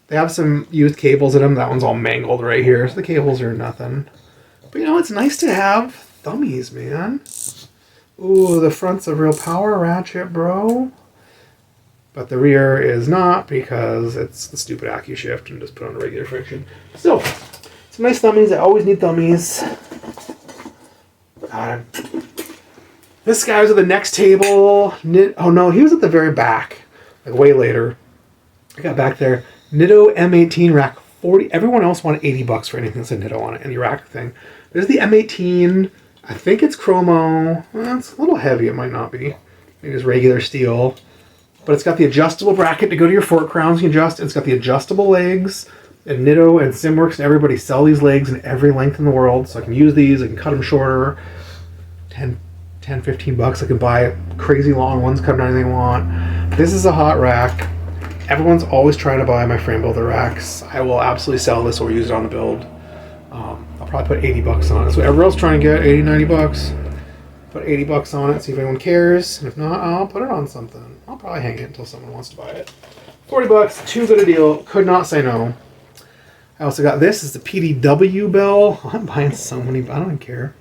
They have some used cables in them. That one's all mangled right here. So the cables are nothing. But it's nice to have thummies, man. Ooh, the front's a real power ratchet, bro. But the rear is not because it's the stupid AccuShift and just put on a regular friction. Still, some nice thummies. I always need thummies. This guy was at the next table. Oh no, he was at the very back. Like way later. I got back there. Nitto M18 rack 40. Everyone else wanted $80 for anything that said Nitto on it. Any rack thing. There's the M18. I think it's chromo. Well, it's a little heavy. It might not be. Maybe it's regular steel. But it's got the adjustable bracket to go to your fork crowns. You can adjust. It's got the adjustable legs. And Nitto and Simworks and everybody sell these legs in every length in the world. So I can use these. I can cut them shorter. 10, $15. I can buy crazy long ones. Cut them anything I want. This is a hot rack. Everyone's always trying to buy my frame builder racks. I will absolutely sell this or use it on a build. I'll probably put $80 on it. So everyone's trying to get $80, $90. Put $80 on it, see if anyone cares. And if not, I'll put it on something. I'll probably hang it until someone wants to buy it. $40, too good a deal. Could not say no. I also got this. It's the PDW bell. I'm buying so many, but I don't care.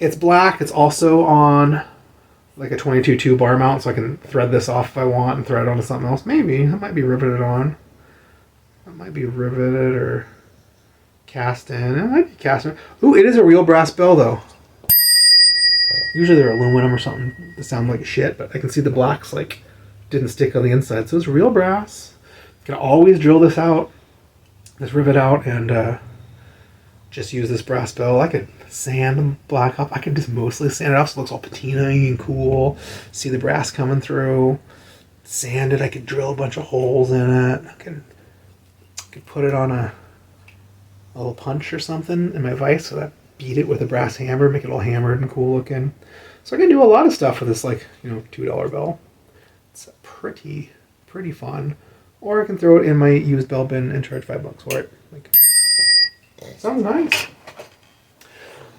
It's black. It's also on like a 22-2 bar mount, so I can thread this off if I want and thread it onto something else. Maybe. It might be riveted on. It might be riveted or cast in. It might be cast in. Ooh, it is a real brass bell, though. Usually they're aluminum or something that sound like shit, but I can see the black's like didn't stick on the inside. So it's real brass. You can always drill this out, this rivet out, and just use this brass bell. I could sand the black off. I could just mostly sand it off so it looks all patina and cool. See the brass coming through. Sand it. I could drill a bunch of holes in it. I could put it on a little punch or something in my vise, so that beat it with a brass hammer, make it all hammered and cool looking. So I can do a lot of stuff with this, like, $2 bell. It's pretty fun. Or I can throw it in my used bell bin and charge $5 for it. Like, sounds nice.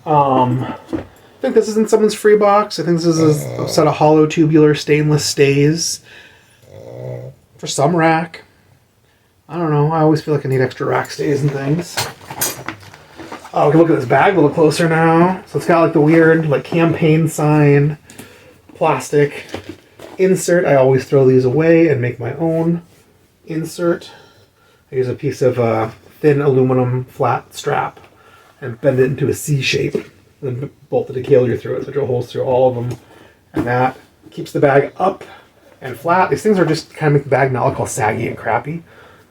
I think this is in someone's free box. I think this is a set of hollow tubular stainless stays for some rack. I don't know. I always feel like I need extra rack stays and things. Oh, we can look at this bag a little closer now. So it's got like the weird like campaign sign plastic insert. I always throw these away and make my own insert. I use a piece of thin aluminum flat strap and bend it into a C shape and then bolt the decalier through it. So drill holes through all of them. And that keeps the bag up and flat. These things are just kind of make the bag not look all saggy and crappy.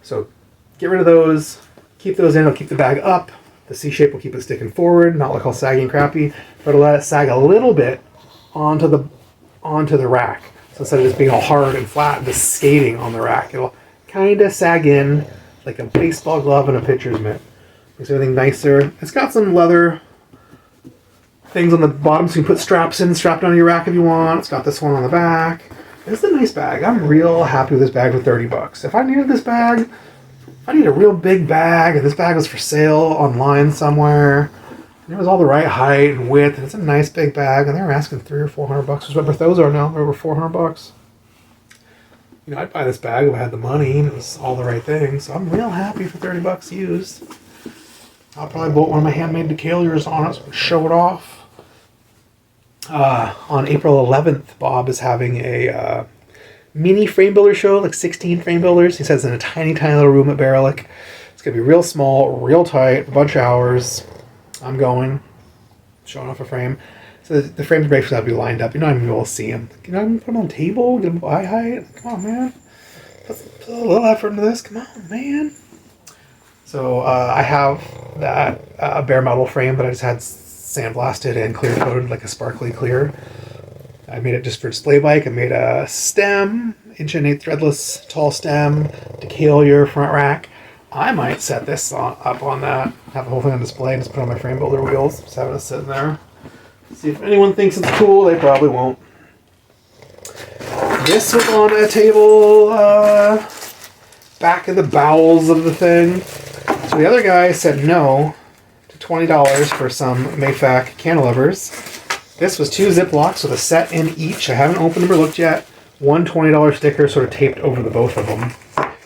So get rid of those, keep those in, it'll keep the bag up. The C shape will keep it sticking forward, not look all saggy and crappy, but it'll let it sag a little bit onto the rack. So instead of just being all hard and flat and just skating on the rack, it'll kind of sag in like a baseball glove and a pitcher's mitt. Makes everything nicer. It's got some leather things on the bottom so you can put straps in, strap it on your rack if you want. It's got this one on the back. This is a nice bag. I'm real happy with this bag for $30. If I needed this bag, if I need a real big bag, and this bag was for sale online somewhere, and it was all the right height and width, and it's a nice big bag, and they were asking $300 or $400, which is what those are now. They're over $400. I'd buy this bag if I had the money, and it was all the right thing. So I'm real happy for $30 used. I'll probably bolt one of my handmade decaliers on it so I can show it off. On April 11th, Bob is having a mini frame builder show, like 16 frame builders. He says in a tiny little room at Baerlich. It's going to be real small, real tight, a bunch of hours. I'm going, showing off a frame. So the frames basically have to be lined up. You're not even able to see them. You're not even put them on a table, get them eye height. Come on, man. Put a little effort into this. Come on, man. So I have that bare metal frame that I just had sandblasted and clear coated like a sparkly clear. I made it just for display bike. I made a stem, 1.8" threadless tall stem, decalier front rack. I might set this up on that, have the whole thing on display, and just put it on my frame builder wheels. Just having it sitting there. See if anyone thinks it's cool. They probably won't. This was on a table back in the bowels of the thing. So the other guy said no to $20 for some Mayfac cantilevers. This was 2 Ziplocs with a set in each. I haven't opened them or looked yet. One $20 sticker sort of taped over the both of them.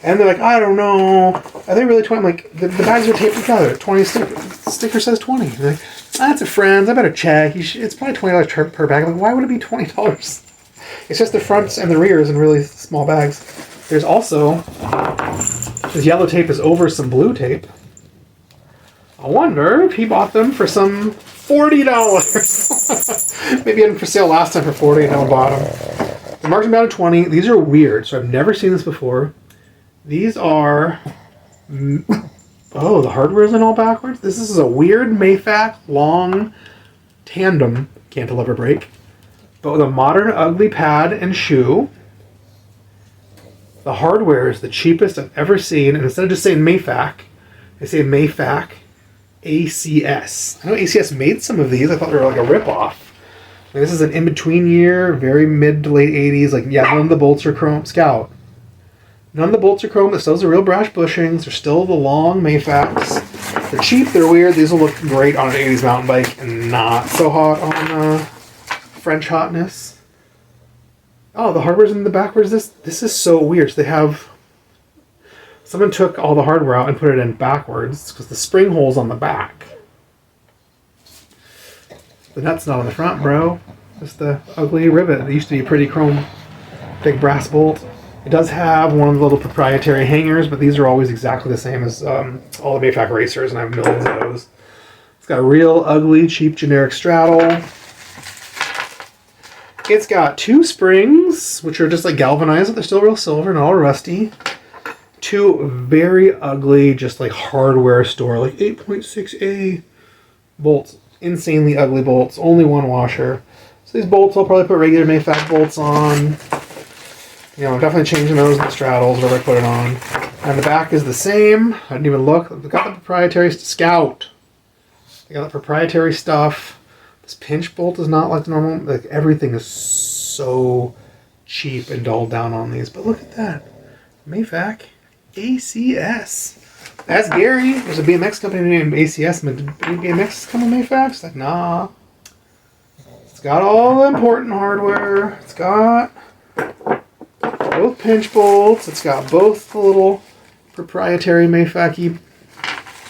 And they're like, I don't know. Are they really 20? I'm like, the bags are taped together. 20 sticker says 20. And they're like, that's a friend's. I better check. It's probably $20 per bag. I'm like, why would it be $20? It's just the fronts and the rears in really small bags. There's also, this yellow tape is over some blue tape. I wonder if he bought them for some $40. Maybe he had them for sale last time for $40 and no one bought them. They marked them down to $20. These are weird, so I've never seen this before. These are... Oh, the hardware isn't all backwards? This is a weird Mayfac long tandem cantilever brake, but with a modern ugly pad and shoe. The hardware is the cheapest I've ever seen, and instead of just saying Mayfac, they say Mayfac ACS. I know ACS made some of these. I thought they were like a ripoff. Like, this is an in-between year, very mid to late 80s. Like, yeah, none of the bolts are chrome. Scout. None of the bolts are chrome. It still has the real brass bushings. They're still the long Mayfacs. They're cheap. They're weird. These will look great on an 80s mountain bike and not so hot on French hotness. Oh, the hardware's in the back. Where's this? This is so weird. So they have... Someone took all the hardware out and put it in backwards because the spring hole's on the back. The nut's not on the front, bro. Just the ugly rivet. It used to be a pretty chrome, big brass bolt. It does have one of the little proprietary hangers, but these are always exactly the same as all the Mayfac racers, and I have millions of those. It's got a real ugly, cheap, generic straddle. It's got 2 springs, which are just like galvanized, but they're still real silver and all rusty. 2 very ugly, just like hardware store, like 8.6A bolts. Insanely ugly bolts. Only 1 washer. So these bolts, I'll probably put regular Mayfac bolts on. You know, I'm definitely changing those in the straddles whenever I put it on. And the back is the same. I didn't even look. They've got the proprietary Scout. They got the proprietary stuff. This pinch bolt is not like the normal. Like everything is so cheap and dulled down on these. But look at that. Mayfac ACS. That's Gary. There's a BMX company named ACS. BMX coming Mayfac? It's like, nah. It's got all the important hardware. It's got both pinch bolts. It's got both the little proprietary Mayfac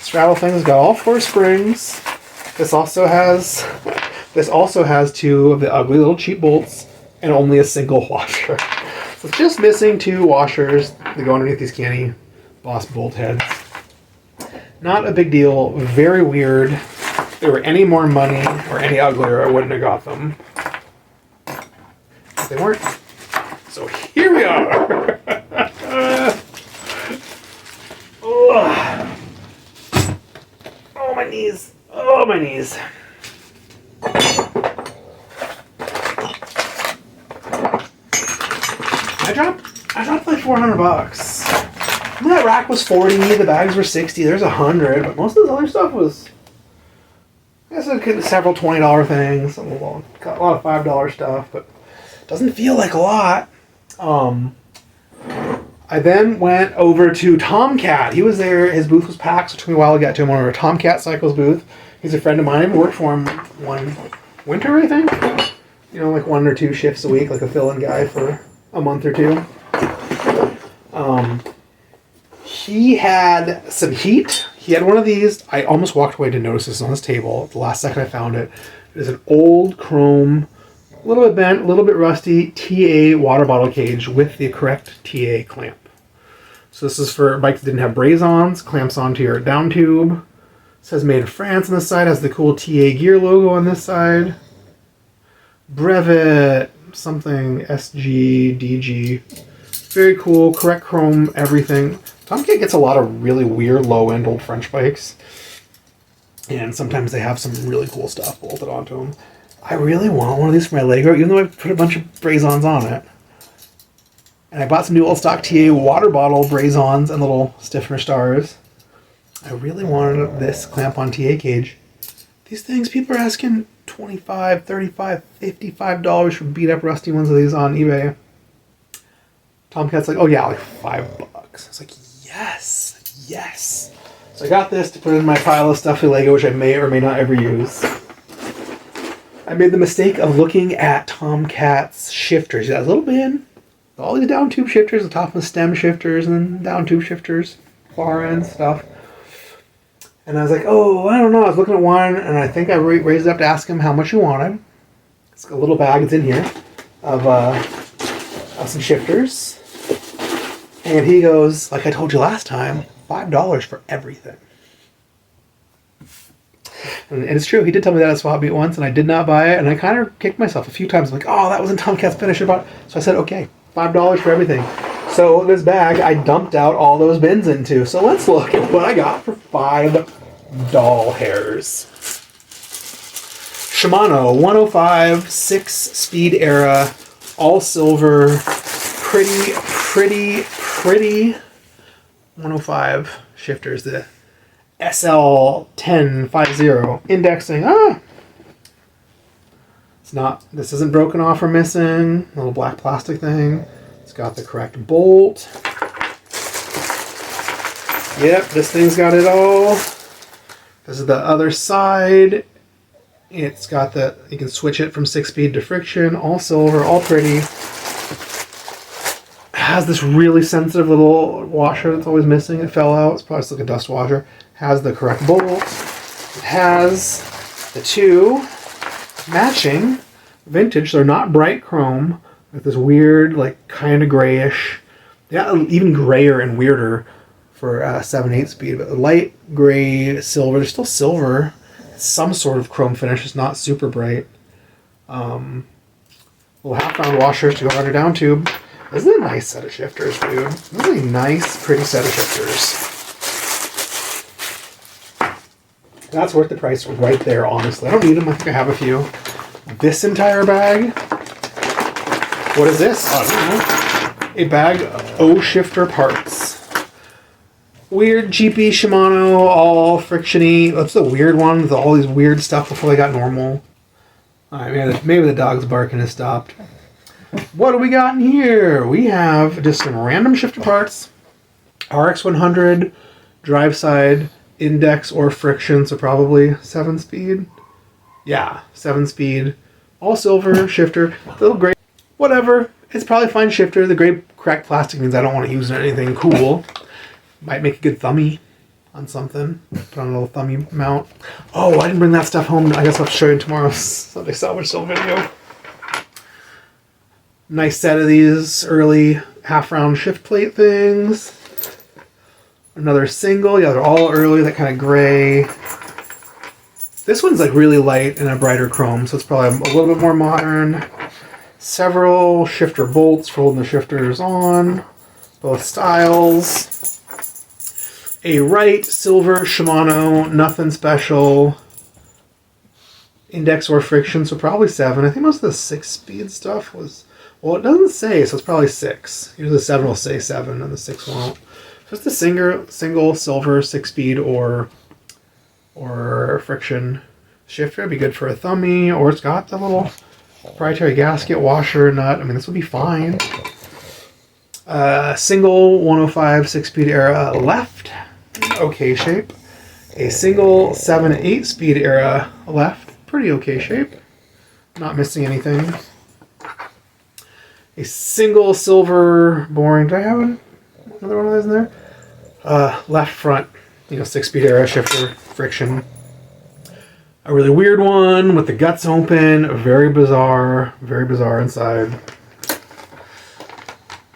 straddle things. It's got all 4 springs. This also has 2 of the ugly little cheap bolts and only a single washer. So it's just missing 2 washers that go underneath these canny Boss bolt heads. Not a big deal. Very weird. If they were any more money or any uglier, I wouldn't have got them. They weren't. So here we are. Oh, my knees. Oh, my knees. I dropped like $400. That rack was 40, the bags were 60, there's 100, but most of this other stuff was, I guess, several $20 things, a lot of $5 stuff, but it doesn't feel like a lot. I then went over to Tomcat. He was there, his booth was packed, so it took me a while to get to him. Over Tomcat Cycles booth. He's a friend of mine. I worked for him one winter, I think. You know, like 1 or 2 shifts a week, like a fill-in guy for a month or 2. He had some heat. He had one of these. I almost walked away to notice this on his table. At the last second I found it. It is an old chrome, a little bit bent, a little bit rusty, TA water bottle cage with the correct TA clamp. So this is for bikes that didn't have braze-ons, clamps onto your down tube. It says made in France on this side, has the cool TA gear logo on this side. Brevet, something, SG, DG. Very cool, correct chrome, everything. Tomcat gets a lot of really weird low-end old French bikes. And sometimes they have some really cool stuff bolted onto them. I really want one of these for my Lego, even though I put a bunch of braze-ons on it. And I bought some new old stock TA water bottle braze-ons and little stiffener stars. I really wanted this clamp-on TA cage. These things, people are asking $25, $35, $55 for beat-up rusty ones of these on eBay. Tomcat's like, oh yeah, like $5. I was like, yes, yes. So I got this to put in my pile of stuff in Lego, which I may or may not ever use. I made the mistake of looking at Tomcat's shifters. He has a little bin, all these down tube shifters, the top of the stem shifters, and then down tube shifters, far end stuff. And I was like, oh, I don't know. I was looking at one, and I think I raised it up to ask him how much he wanted. It's a little bag, it's in here, of some shifters. And he goes, like I told you last time, $5 for everything. And it's true, he did tell me that at Swap Meet once, and I did not buy it, and I kind of kicked myself a few times. I'm like, oh, that wasn't Tomcat's finish. So I said, okay, $5 for everything. So this bag, I dumped out all those bins into. So let's look at what I got for $5 hairs. Shimano 105 6-speed era, all silver, pretty 105 shifters. The SL1050 indexing. It's not, this isn't broken off or missing. A little black plastic thing. It's got the correct bolt. Yep, this thing's got it all. This is the other side. It's got the, you can switch it from 6-speed to friction, all silver, all pretty. It has this really sensitive little washer that's always missing. It fell out. It's probably just like a dust washer. Has the correct bolt. It has the 2 matching vintage. They're not bright chrome. With this weird, like, kind of grayish. Yeah, even grayer and weirder for 7/8 speed. But light gray silver. They're still silver. Some sort of chrome finish. It's not super bright. Little half-round washers to go on your down tube. This is a nice set of shifters, dude. This is a nice, pretty set of shifters. That's worth the price right there, honestly. I don't need them. I think I have a few. This entire bag. What is this? I don't know. A bag of O-shifter parts. Weird, cheapy Shimano, all friction-y. That's the weird one with all these weird stuff before they got normal. Alright, maybe the dog's barking has stopped. What do we got in here? We have just some random shifter parts. RX100, drive side, index or friction, so probably 7-speed. Yeah, 7-speed. All silver shifter. Little gray. Whatever. It's probably a fine shifter. The gray cracked plastic means I don't want to use it on anything cool. Might make a good thumbie on something. Put on a little thumbie mount. Oh, I didn't bring that stuff home. I guess I'll show you in tomorrow's Sunday Salvage Sale video. Nice set of these early half-round shift plate things. Another single. Yeah, they're all early, that kind of gray. This one's like really light and a brighter chrome, so it's probably a little bit more modern. Several shifter bolts for holding the shifters on. Both styles. A Wright silver Shimano, nothing special. Index or friction, so probably 7. I think most of the 6-speed stuff was... Well, it doesn't say, so it's probably 6. Usually the 7 will say 7 and the 6 won't. So it's the single silver 6-speed or friction shifter. It'd be good for a thumbie, or it's got the little proprietary gasket washer nut. I mean, this would be fine. Single 105 6-speed era left, okay shape. A single 7-8 speed era left, pretty okay shape. Not missing anything. A single silver boring. Did I have another one of those in there? Left front, 6-speed era shifter, friction. A really weird one with the guts open, very bizarre inside.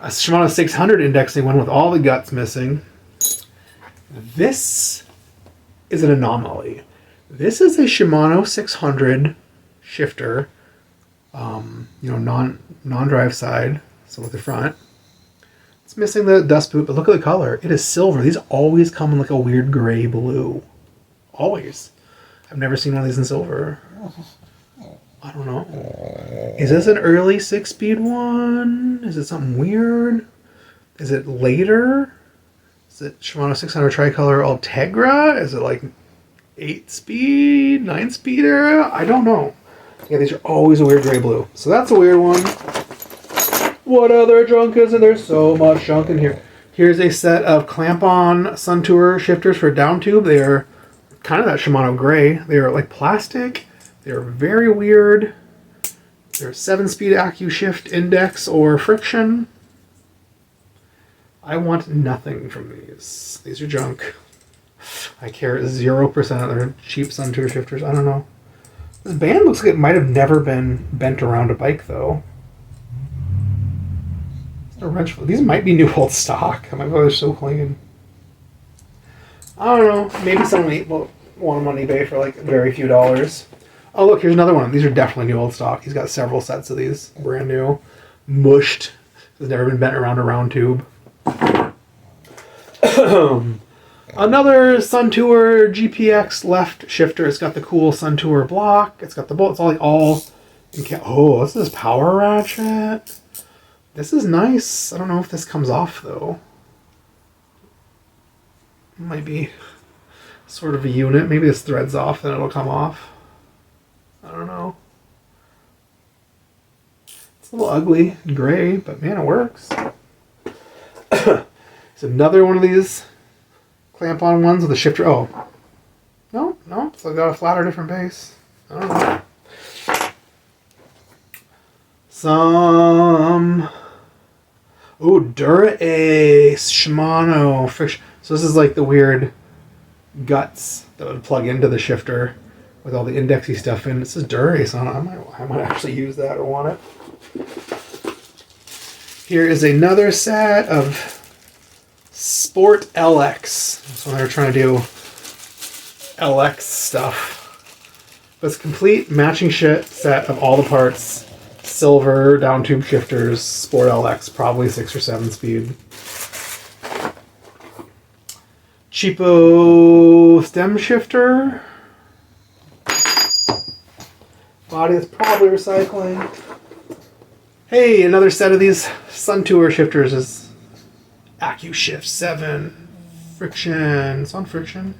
A Shimano 600 indexing one with all the guts missing. This is an anomaly. This is a Shimano 600 shifter, non-drive side, so with the front. It's missing the dust boot, but look at the color. It is silver. These always come in like a weird gray blue. Always. I've never seen one of these in silver. I don't know. Is this an early 6-speed one? Is it something weird? Is it later? Is it Shimano 600 Tricolor Ultegra? Is it like 8-speed, 9-speed era? I don't know. Yeah, these are always a weird gray blue. So that's a weird one. What other junk is in there? So much junk in here. Here's a set of clamp-on Suntour shifters for down tube. They are kind of that Shimano gray. They are like plastic. They are very weird. They're 7-speed AccuShift index or friction. I want nothing from these. These are junk. I care 0%. They're cheap Suntour shifters. I don't know. This band looks like it might have never been bent around a bike, though. A wrench. These might be new old stock. Oh my god, they're so clean. I don't know. Maybe someone will want them on eBay for like very few dollars. Oh look, here's another one. These are definitely new old stock. He's got several sets of these, brand new, mushed. Has never been bent around a round tube. Another Suntour GPX left shifter. It's got the cool Suntour block. It's got the bolt. It's all in oh, this is power ratchet. This is nice. I don't know if this comes off though. Might be sort of a unit. Maybe this threads off, then it'll come off. I don't know. It's a little ugly and gray, but man, it works. It's another one of these clamp-on ones with a shifter. Oh. No, so I got a flatter, different base. I don't know. Some... Oh, Dura-Ace Shimano friction. So this is like the weird guts that would plug into the shifter with all the indexy stuff in. This is Dura-Ace on it. I might actually use that or want it. Here is another set of Sport LX. So they're trying to do LX stuff. But it's a complete matching set of all the parts silver down tube shifters, Sport LX, probably 6 or 7 speed. Cheapo stem shifter. Body is probably recycling. Hey, another set of these Suntour shifters is AccuShift 7. Friction. It's on friction.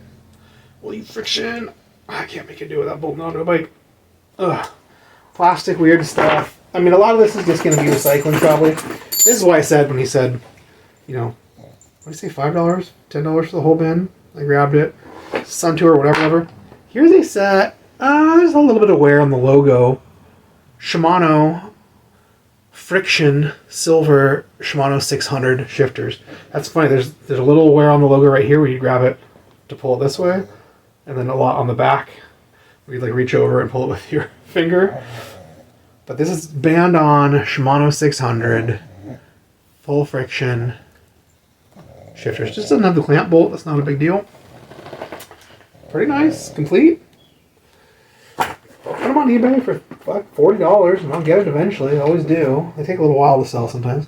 Will you friction? I can't make it do without bolting onto a bike. Ugh. Plastic, weird stuff. I mean, a lot of this is just going to be recycling, probably. This is why I said, when he said, you know, what did he say, $5? $10 for the whole bin? I grabbed it. Suntour, whatever. Here's a set. There's a little bit of wear on the logo. Shimano Friction Silver Shimano 600 shifters. That's funny. There's a little wear on the logo right here where you grab it to pull it this way, and then a lot on the back where you like reach over and pull it with your finger. But this is band on Shimano 600 full friction shifters. Just doesn't have the clamp bolt. That's not a big deal. Pretty nice, complete. Put them on eBay for like $40, and I'll get it eventually. I always do. They take a little while to sell sometimes.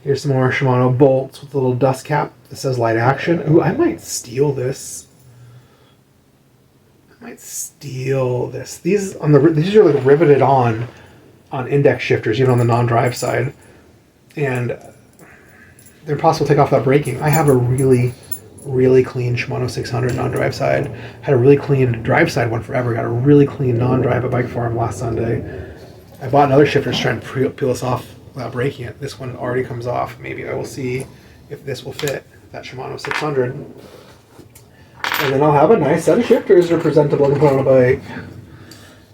Here's some more Shimano bolts with a little dust cap that says light action. Ooh, I might steal this. These are like riveted on index shifters, even on the non-drive side, and they're impossible to take off without breaking. I have a really clean Shimano 600 non-drive side. Had a really clean drive side one forever. Got a really clean non-drive at Bike Farm last Sunday. I bought another shifter to try and peel this off without breaking it. This one already comes off. Maybe I will see if this will fit that Shimano 600. And then I'll have a nice set of shifters that are presentable to put on a bike.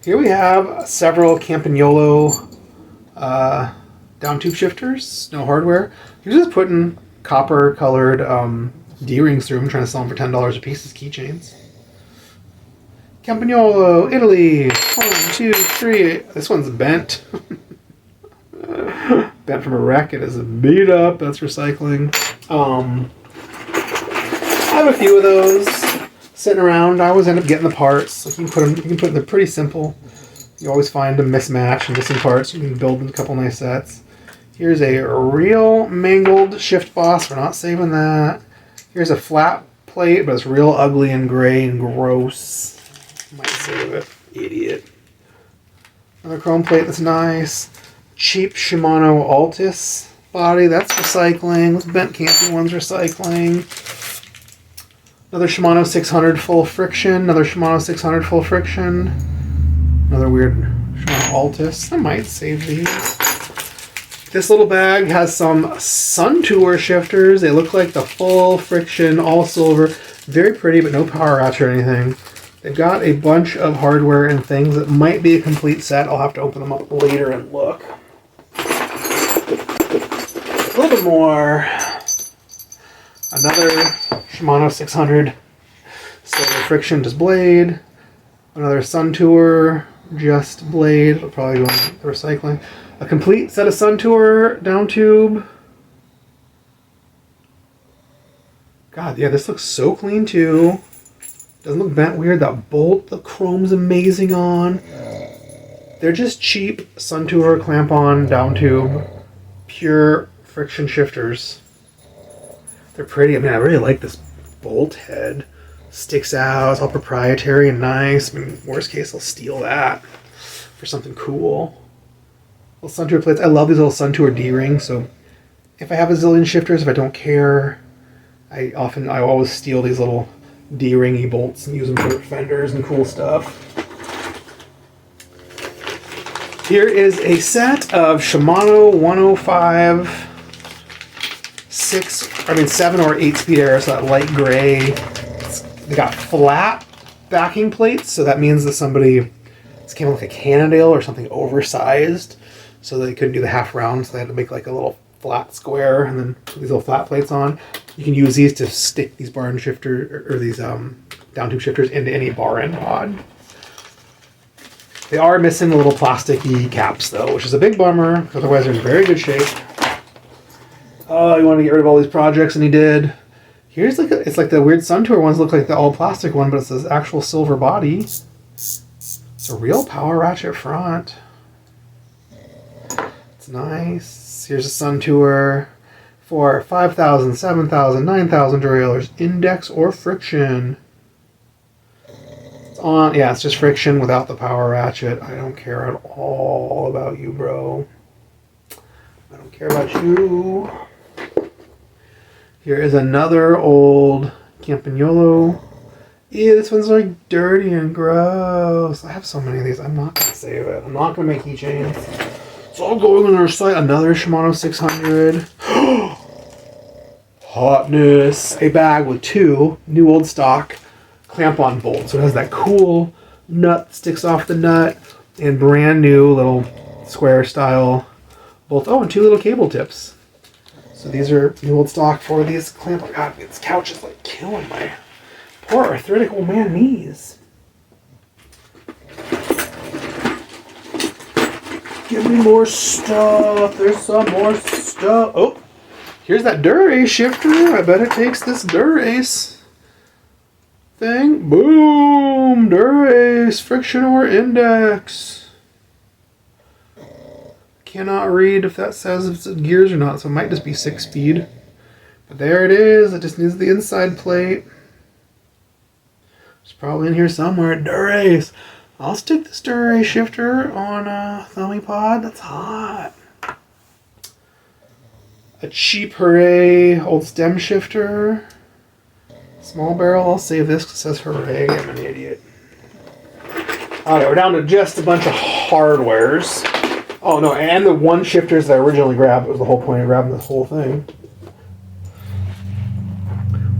Here we have several Campagnolo down tube shifters, no hardware. You're just putting copper colored D-rings through them, trying to sell them for $10 a piece as keychains. Campagnolo, Italy. 1, 2, 3. This one's bent. Bent from a wreck. It is beat up. That's recycling. I have a few of those sitting around. I always end up getting the parts. Like you can put them. They're pretty simple. You always find a mismatch and missing parts. You can build a couple nice sets. Here's a real mangled Shift Boss. We're not saving that. Here's a flat plate, but it's real ugly and gray and gross. Might save it. Idiot. Another chrome plate that's nice. Cheap Shimano Altus body. That's recycling. This bent camping one's recycling. Another Shimano 600 full friction. Another Shimano 600 full friction. Another weird Shimano Altus. I might save these. This little bag has some Suntour shifters. They look like the full friction, all silver. Very pretty, but no power ratchet or anything. They've got a bunch of hardware and things that might be a complete set. I'll have to open them up later and look. A little bit more. Another Shimano 600 silver friction just blade. Another Suntour just blade. It'll probably go in the recycling. A complete set of Suntour down tube. God, yeah, this looks so clean too. Doesn't look bent weird. That bolt, the chrome's amazing on. They're just cheap Suntour clamp-on down tube, pure friction shifters. They're pretty. I mean, I really like this bolt head. Sticks out. It's all proprietary and nice. I mean, worst case, I'll steal that for something cool. Little Suntour plates. I love these little Suntour D-rings. So if I have a zillion shifters, if I don't care, I always steal these little D-ringy bolts and use them for fenders and cool stuff. Here is a set of Shimano 105 7 or 8 speed arrows, so that light gray. They got flat backing plates, so that means that this came with like a Cannondale or something oversized, so they couldn't do the half round, so they had to make like a little flat square and then put these little flat plates on. You can use these to stick these bar end shifter or these down tube shifters into any bar end pod. They are missing the little plasticky caps though, which is a big bummer. Otherwise, they're in very good shape. Oh, he wanted to get rid of all these projects, and he did. Here's it's like the weird Suntour ones look like the all plastic one, but it's this actual silver body. It's a real power ratchet front. It's nice. Here's a Sun Tour for 5,000, 7,000, 9,000 derailleurs, index or friction. It's on, yeah, it's just friction without the power ratchet. I don't care at all about you, bro. I don't care about you. Here is another old Campagnolo. Ew, this one's like dirty and gross. I have so many of these. I'm not going to save it. I'm not going to make keychains. It's all going on our site. Another Shimano 600. Hotness. A bag with 2 new old stock clamp-on bolts. So it has that cool nut that sticks off the nut and brand new little square style bolts. Oh, and 2 little cable tips. So these are new old stock for these clamp. Oh God, this couch is like killing my poor arthritic old man knees. Give me more stuff. There's some more stuff. Oh, here's that Dura-Ace shifter. I bet it takes this Dura-Ace thing. Boom! Dura-Ace friction or index. Cannot read if that says if it's gears or not, so it might just be 6-speed. But there it is. It just needs the inside plate. It's probably in here somewhere. Dura-Ace. I'll stick this Dura-Ace shifter on a Thummy Pod. That's hot. A cheap Hooray old stem shifter. Small barrel. I'll save this because it says Hooray. I'm an idiot. Alright, we're down to just a bunch of hardwares. Oh no, and the 1 shifters that I originally grabbed. It was the whole point of grabbing this whole thing.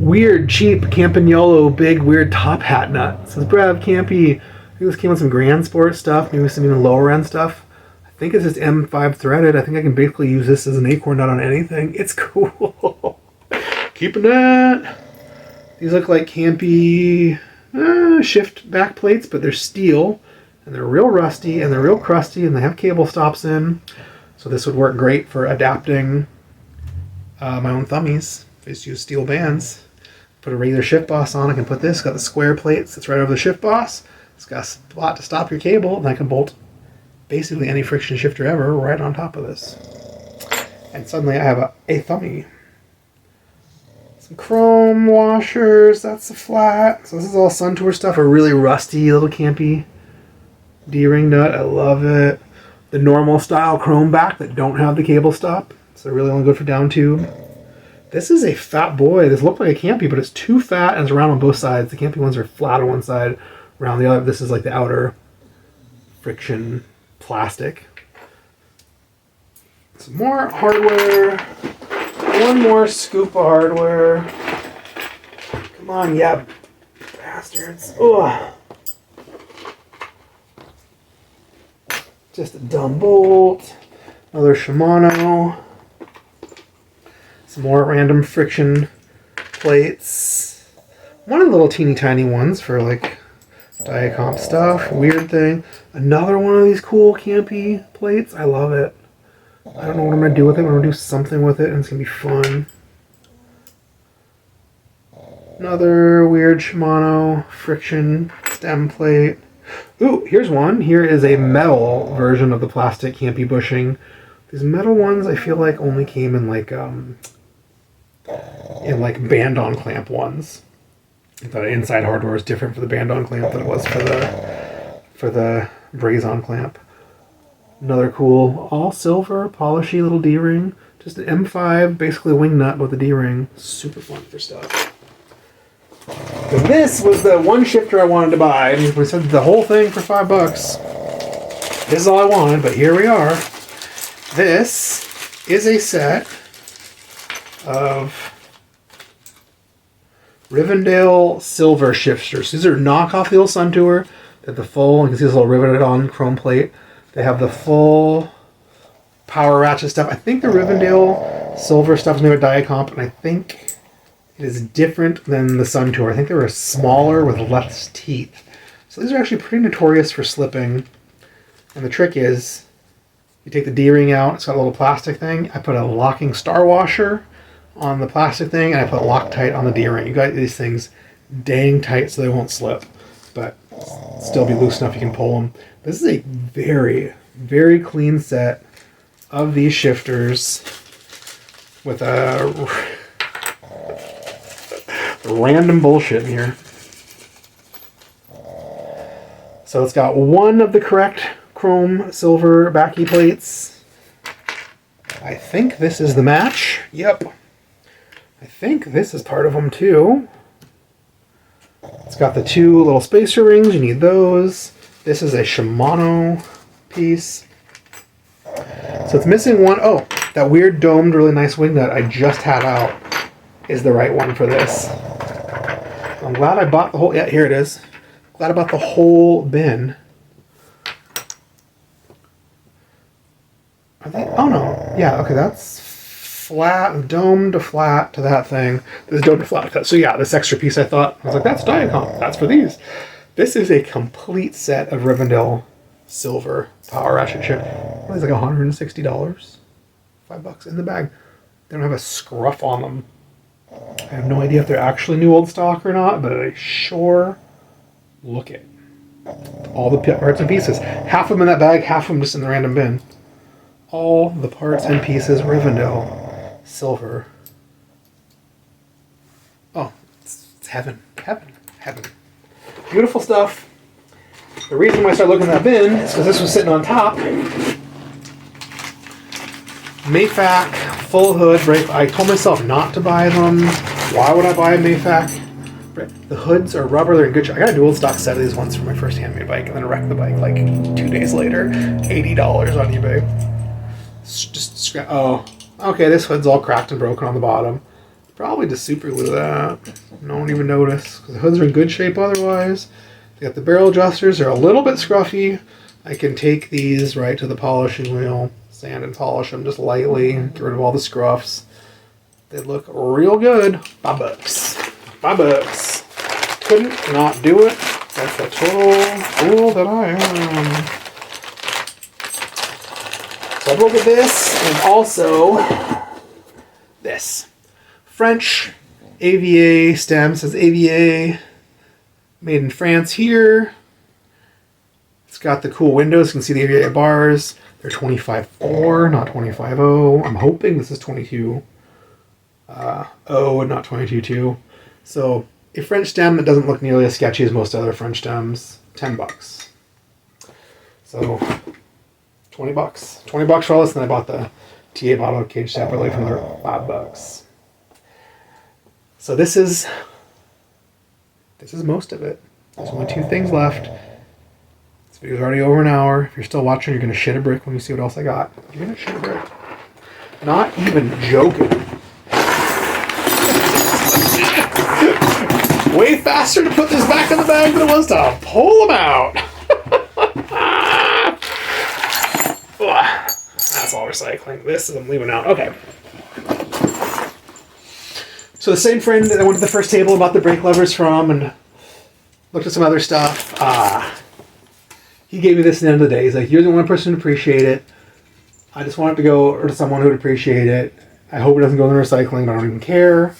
Weird, cheap Campagnolo big weird top hat nut. It says Brav Campy. I think this came with some Grand Sport stuff, maybe some even lower end stuff. I think it's just M5 threaded. I think I can basically use this as an acorn nut on anything. It's cool. Keeping that. These look like Campy shift back plates, but they're steel. And they're real rusty, and they're real crusty, and they have cable stops in. So this would work great for adapting my own thummies. I just use steel bands. Put a regular shift boss on. I can put this. It's got the square plates. It's right over the shift boss. It's got a spot to stop your cable, and I can bolt basically any friction shifter ever right on top of this. And suddenly I have a thummy. Some chrome washers. That's the flat. So this is all Sun Tour stuff. A really rusty little Campy D-ring nut. I love it. The normal style chrome back that don't have the cable stop. So they're really only good for down tube. This is a fat boy. This looked like a Campy, but it's too fat and it's round on both sides. The Campy ones are flat on one side, round the other. This is like the outer friction plastic. Some more hardware. One more scoop of hardware. Come on, yeah, bastards. Ugh. Just a dumb bolt. Another Shimano. Some more random friction plates. One of the little teeny tiny ones for like Diacomp stuff. Weird thing. Another one of these cool Campy plates. I love it. I don't know what I'm going to do with it. I'm going to do something with it and it's going to be fun. Another weird Shimano friction stem plate. Ooh, here's one. Here is a metal version of the plastic Campy bushing. These metal ones I feel like only came in like band-on clamp ones. I thought inside hardware was different for the band-on clamp than it was for the braze-on clamp. Another cool all silver polishy little D-ring. Just an M5, basically a wing nut with a D-ring. Super fun for stuff. So this was the one shifter I wanted to buy. We said the whole thing for $5. This is all I wanted, but here we are. This is a set of Rivendell silver shifters. These are knockoff the old Sun Tour. They have the full, you can see this little riveted on chrome plate. They have the full power ratchet stuff. I think the Rivendell silver stuff is made with Diacomp, and I think it is different than the Sun Tour. I think they were smaller with less teeth. So these are actually pretty notorious for slipping. And the trick is, you take the D-ring out, it's got a little plastic thing. I put a locking star washer on the plastic thing, and I put Loctite on the D-ring. You got these things dang tight so they won't slip, but still be loose enough you can pull them. This is a very, very clean set of these shifters with a random bullshit in here. So it's got one of the correct chrome silver backy plates. I think this is the match. Yep. I think this is part of them too. It's got the two little spacer rings. You need those. This is a Shimano piece. So it's missing one. Oh, that weird domed, really nice wing nut I just had out is the right one for this. I'm glad I bought the whole... Yeah, here it is. Glad I bought the whole bin. Are they... Oh, no. Yeah, okay, that's flat, dome to flat to that thing. This is dome to flat to that. So yeah, this extra piece I thought, I was like, that's Diacom. That's for these. This is a complete set of Rivendell silver power ratchet chip. It's like $160. $5 in the bag. They don't have a scruff on them. I have no idea if they're actually new old stock or not, but they sure look it. All the parts and pieces. Half of them in that bag, half of them just in the random bin. All the parts and pieces, Rivendell silver. Oh, it's heaven. Heaven. Heaven. Beautiful stuff. The reason why I started looking at that bin is because this was sitting on top. Mayfac full hood brake. I told myself not to buy them. Why would I buy a Mayfac? The hoods are rubber. They're in good shape. I got a dual stock set of these once for my first handmade bike, and then wrecked the bike like 2 days later. $80 on eBay. Just scrap. Oh, okay. This hood's all cracked and broken on the bottom. Probably just super glue that. No one even noticed because the hoods are in good shape otherwise. They got the barrel adjusters. They're a little bit scruffy. I can take these right to the polishing wheel, sand and polish them just lightly, get rid of all the scruffs. They look real good. $5. $5. Couldn't not do it. That's the total fool that I am. So I've looked at this and also this. French AVA stem, says AVA, made in France here. It's got the cool windows. You can see the AVA bars. They're 25.4, not 25.0. I'm hoping this is 22.0 and not 22.2. So a French stem that doesn't look nearly as sketchy as most other French stems. $10. So $20. $20 for all this, and I bought the TA bottle cage separately for another $5. So this is most of it. There's only 2 things left. This video's already over an hour. If you're still watching, you're gonna shit a brick when you see what else I got. You're gonna shit a brick. Not even joking. Way faster to put this back in the bag than it was to pull them out. That's all recycling. This is I'm leaving out. Okay. So the same friend that I went to the first table about the brake levers from and looked at some other stuff, he gave me this at the end of the day. He's like, you're the one person to appreciate it. I just want it to go to someone who would appreciate it. I hope it doesn't go in the recycling, but I don't even care.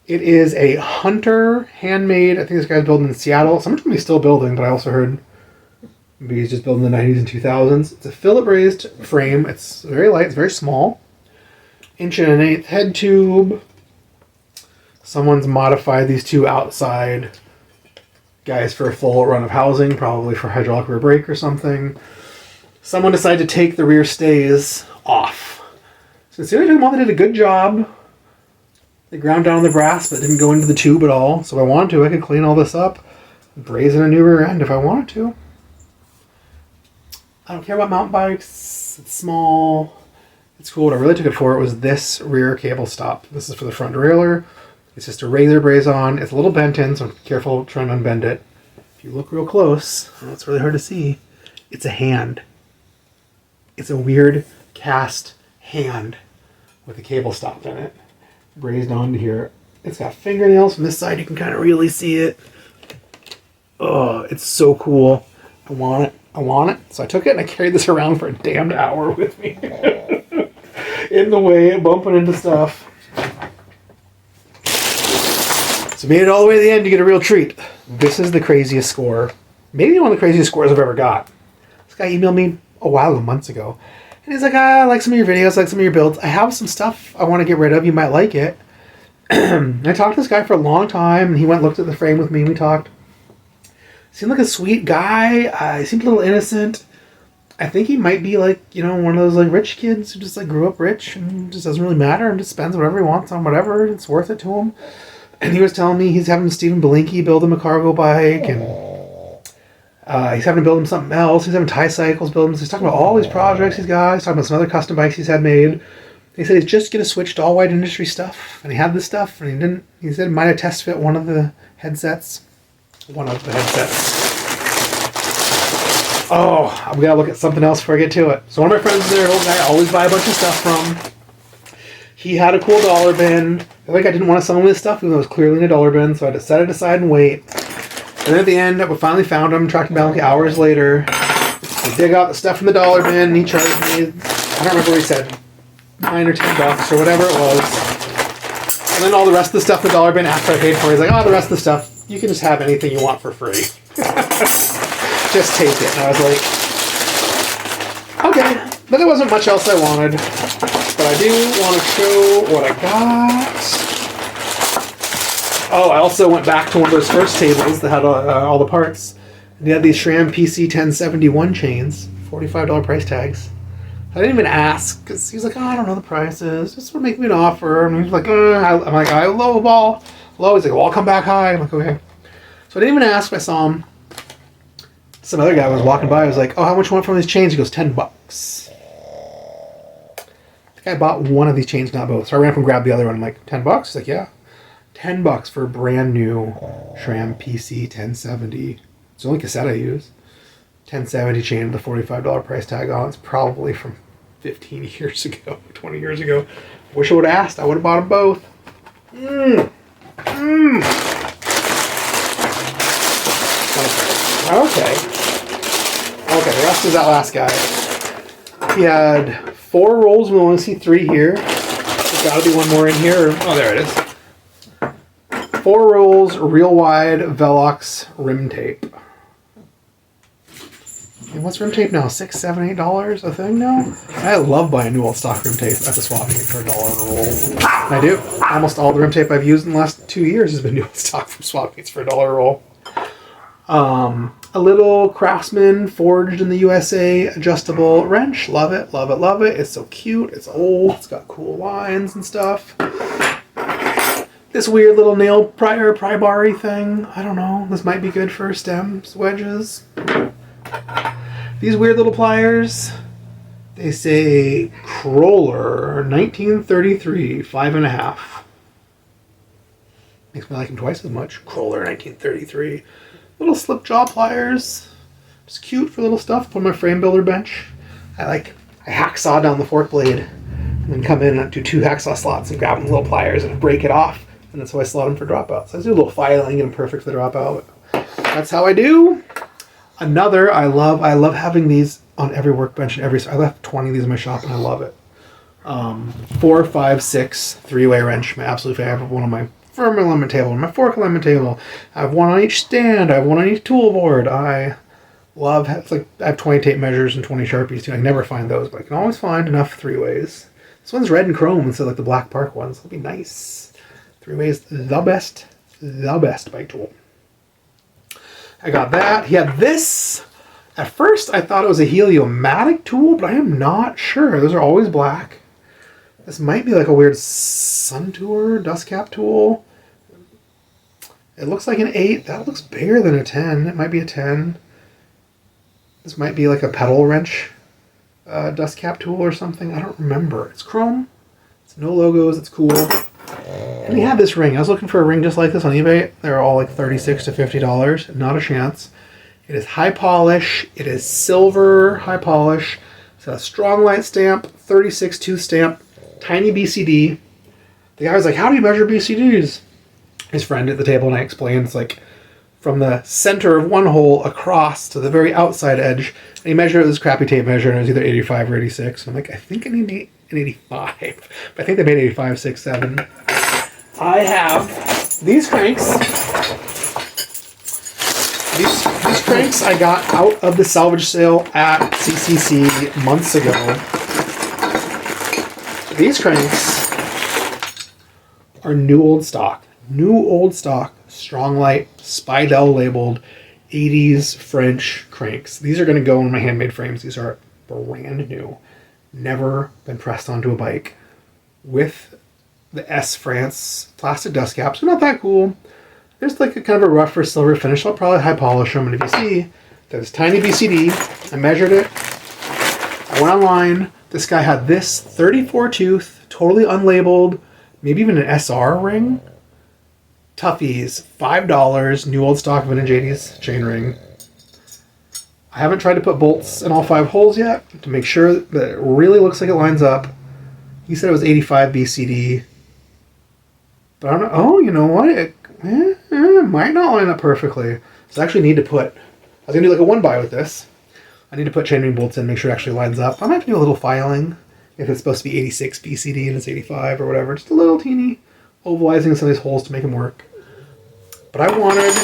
It is a Hunter handmade. I think this guy's building in Seattle. Someone's going to be still building, but I also heard maybe he's just building in the 90s and 2000s. It's a Philip raised frame. It's very light. It's very small. 1.1 head tube. Someone's modified these 2 outside guys for a full run of housing, probably for hydraulic rear brake or something. Someone decided to take the rear stays off. Sincerely, they did a good job. They ground down the brass, but didn't go into the tube at all. So if I wanted to, I could clean all this up, brazen a new rear end if I wanted to. I don't care about mountain bikes. It's small. It's cool. What I really took it for was this rear cable stop. This is for the front derailleur. It's just a regular braze-on. It's a little bent in, so I'm careful trying to unbend it. If you look real close, it's really hard to see. It's a hand. It's a weird cast hand with a cable stop in it. Brazed onto here. It's got fingernails from this side. You can kind of really see it. Oh, it's so cool. I want it. I want it. So I took it and I carried this around for a damned hour with me. In the way, bumping into stuff. So made it all the way to the end, you get a real treat. This is the craziest score. Maybe one of the craziest scores I've ever got. This guy emailed me a while ago, months ago. And he's like, I like some of your videos, I like some of your builds. I have some stuff I want to get rid of. You might like it. I talked to this guy for a long time, and he went and looked at the frame with me, and we talked. Seemed like a sweet guy. He seemed a little innocent. I think he might be like, you know, one of those like rich kids who just like grew up rich and just doesn't really matter and just spends whatever he wants on whatever. It's worth it to him. And he was telling me he's having Stephen Belinky build him a cargo bike, and he's having to build him something else. He's having Tie Cycles build him. He's talking about all these projects he's got. He's talking about some other custom bikes he's had made. He said he's just going to switch to all white industry stuff, and he had this stuff, and he didn't. He said he might have test fit one of the headsets. Oh, we gotta look at something else before I get to it. So one of my friends there, an old guy, I always buy a bunch of stuff from. He had a cool dollar bin. I feel like I didn't want to sell him this stuff, even though it was clearly in a dollar bin, so I had to set it aside and wait. And then at the end, we finally found him, tracked him down like hours later. We dig out the stuff from the dollar bin, and he charged me, I don't remember what he said, $9 or $10 or whatever it was. And then all the rest of the stuff in the dollar bin after I paid for it, he's like, oh, the rest of the stuff, you can just have anything you want for free. Just take it. And I was like, okay. But there wasn't much else I wanted. But I do want to show what I got. Oh, I also went back to one of those first tables that had all the parts. And they had these SRAM PC 1071 chains, $45 price tags. I didn't even ask, because he was like, oh, I don't know the prices. Just want to make me an offer. And he was like, I'm like, I lowball. Low. He's like, well, I'll come back high. I'm like, okay. So I didn't even ask. I saw him. Some other guy was walking by. I was like, oh, how much you want from these chains? He goes, $10. The guy bought one of these chains, not both. So I ran up and grabbed the other one. I'm like, $10? He's like, yeah. $10 for a brand new SRAM PC 1070. It's the only cassette I use. 1070 chain with a $45 price tag on. It's probably from 15 years ago, 20 years ago. Wish I would have asked. I would have bought them both. Okay, the rest is that last guy. He had 4 rolls. We only see 3 here. There's got to be one more in here. Oh, there it is. 4 rolls, real wide Velox rim tape. And what's rim tape now? $6, $7, $8 a thing now? I love buying new old stock rim tape at the swap meet for $1 a roll. And I do. Almost all the rim tape I've used in the last 2 years has been new old stock from swap meets for $1 a roll. A little Craftsman forged in the USA adjustable wrench. Love it, love it, love it. It's so cute. It's old. It's got cool lines and stuff. This weird little nail pry-bar-y thing. I don't know. This might be good for stems, wedges. These weird little pliers. They say Kroller 1933 5.5. Makes me like them twice as much. Kroller 1933. Little slip jaw pliers. Just cute for little stuff. Put on my frame builder bench. I hacksaw down the fork blade and then come in and do 2 hacksaw slots and grab them with little pliers and break it off. And that's how I slot them for dropouts. I do a little filing, get them perfect for the dropout. That's how I do. Another, I love having these on every workbench and every. I left 20 of these in my shop and I love it. 4, 5, 6 3-way wrench, my absolute favorite. One on my firm alignment table, my fork alignment table. I have one on each stand. I have one on each tool board. I love. It's like I have 20 tape measures and 20 Sharpies too. I never find those, but I can always find enough 3-ways. This one's red and chrome instead of like the black Park ones. It'll be nice. 3-ways, the best bike tool. I got that. He had this. At first, I thought it was a Heliomatic tool, but I am not sure. Those are always black. This might be like a weird Suntour dust cap tool. It looks like an 8. That looks bigger than a 10. It might be a 10. This might be like a pedal wrench dust cap tool or something. I don't remember. It's chrome. It's no logos. It's cool. And he had this ring. I was looking for a ring just like this on eBay. They're all like $36 to $50. Not a chance. It is high polish. It is silver high polish. It's got a strong light stamp, 36 tooth stamp, tiny BCD. The guy was like, how do you measure BCDs? His friend at the table and I explained, it's like from the center of one hole across to the very outside edge. And he measured it with this crappy tape measure and it was either 85 or 86. And I'm like, I think I need an 85. But I think they made 85, 6, 7. I have these cranks. These cranks I got out of the salvage sale at CCC months ago. These cranks are new old stock. New old stock, Stronglight, Speidel labeled 80s French cranks. These are going to go in my handmade frames. These are brand new. Never been pressed onto a bike. With the S France plastic dust caps. They're not that cool. There's like a kind of a rougher silver finish. I'll probably high polish them. And if you see, there's tiny BCD. I measured it. I went online. This guy had this 34 tooth, totally unlabeled, maybe even an SR ring. Toughies, $5, new old stock vintage 80s chain ring. I haven't tried to put bolts in all 5 holes yet to make sure that it really looks like it lines up. He said it was 85 BCD. But I don't know. Oh, you know what? It might not line up perfectly. So I actually need to put... I was going to do like a one by with this. I need to put chain ring bolts in, make sure it actually lines up. I might have to do a little filing if it's supposed to be 86 BCD and it's 85 or whatever. Just a little teeny ovalizing some of these holes to make them work. But I wanted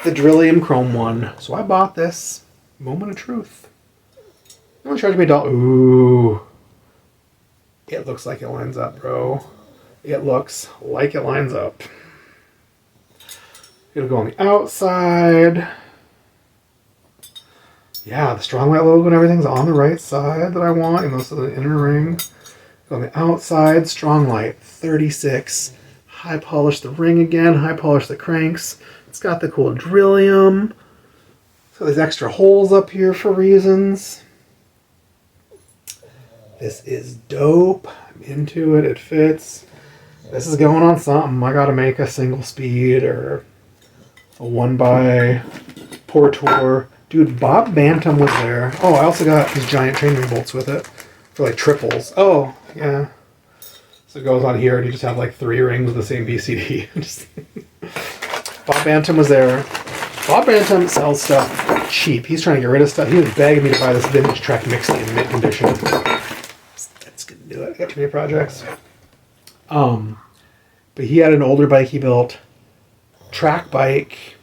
the Drillium Chrome one, so I bought this. Moment of truth. No one charged me $1. Ooh. It looks like it lines up, bro. It looks like it lines up. It'll go on the outside. Yeah, the Stronglight logo and everything's on the right side that I want, and those are the inner ring. On the outside, Stronglight 36. High polish the ring again, high polish the cranks. It's got the cool Drillium. So there's extra holes up here for reasons. This is dope. I'm into it. It fits. This is going on something. I gotta make a single speed or a 1x Portour. Dude, Bob Bantam was there. Oh, I also got these giant chain ring bolts with it for like triples. Oh, yeah. So it goes on here and you just have like 3 rings with the same BCD. Bob Bantam was there. Bob Bantam sells stuff cheap. He's trying to get rid of stuff. He was begging me to buy this vintage Trek mixed in mint condition. That's gonna do it. I got too many projects. But he had an older bike he built. Track bike,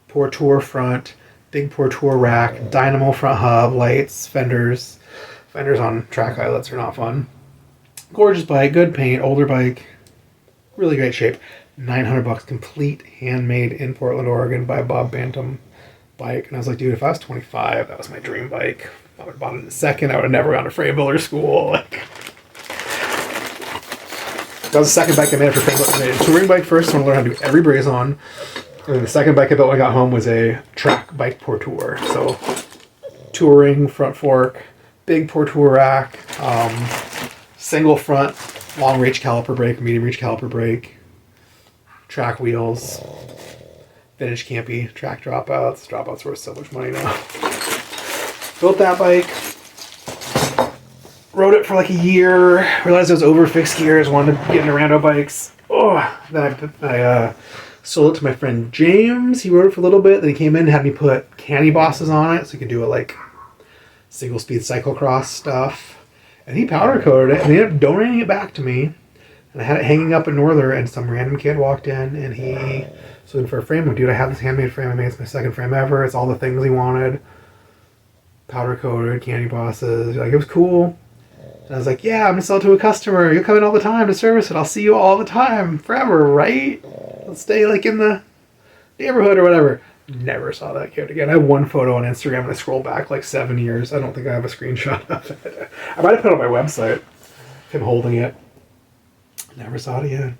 Portour front, big Portour rack, dynamo front hub, lights, fenders. Fenders on track eyelets are not fun. Gorgeous bike, good paint, older bike, really great shape. $900, complete handmade in Portland, Oregon by Bob Bantam bike. And I was like, dude, if I was 25, that was my dream bike. I would have bought it in a second. I would have never gone to frame builder school. Like, that was the second bike I made for frame builder. I made a touring bike first. I want to learn how to do every braze on. And then the second bike I built when I got home was a track bike Portour. So touring front fork, big Portour rack, single front, long reach caliper brake, medium reach caliper brake, track wheels, vintage campy, track dropouts. Dropouts worth so much money now. Built that bike, rode it for like a year, realized it was over fixed gears, wanted to get into rando bikes. Oh, then I sold it to my friend James. He rode it for a little bit, then he came in and had me put candy bosses on it so he could do it like single speed cyclocross stuff. And he powder coated it and he ended up donating it back to me. And I had it hanging up in Northern, and some random kid walked in and he was looking for a frame. I'm like, dude, I have this handmade frame I made. It's my second frame ever. It's all the things he wanted. Powder coated, candy bosses. Like, it was cool. And I was like, yeah, I'm going to sell it to a customer. You'll come in all the time to service it. I'll see you all the time. Forever, right? Let's stay like in the neighborhood or whatever. Never saw that kid again. I have one photo on Instagram and I scroll back like 7 years. I don't think I have a screenshot of it. I might have put it on my website. Him holding it. Never saw it again.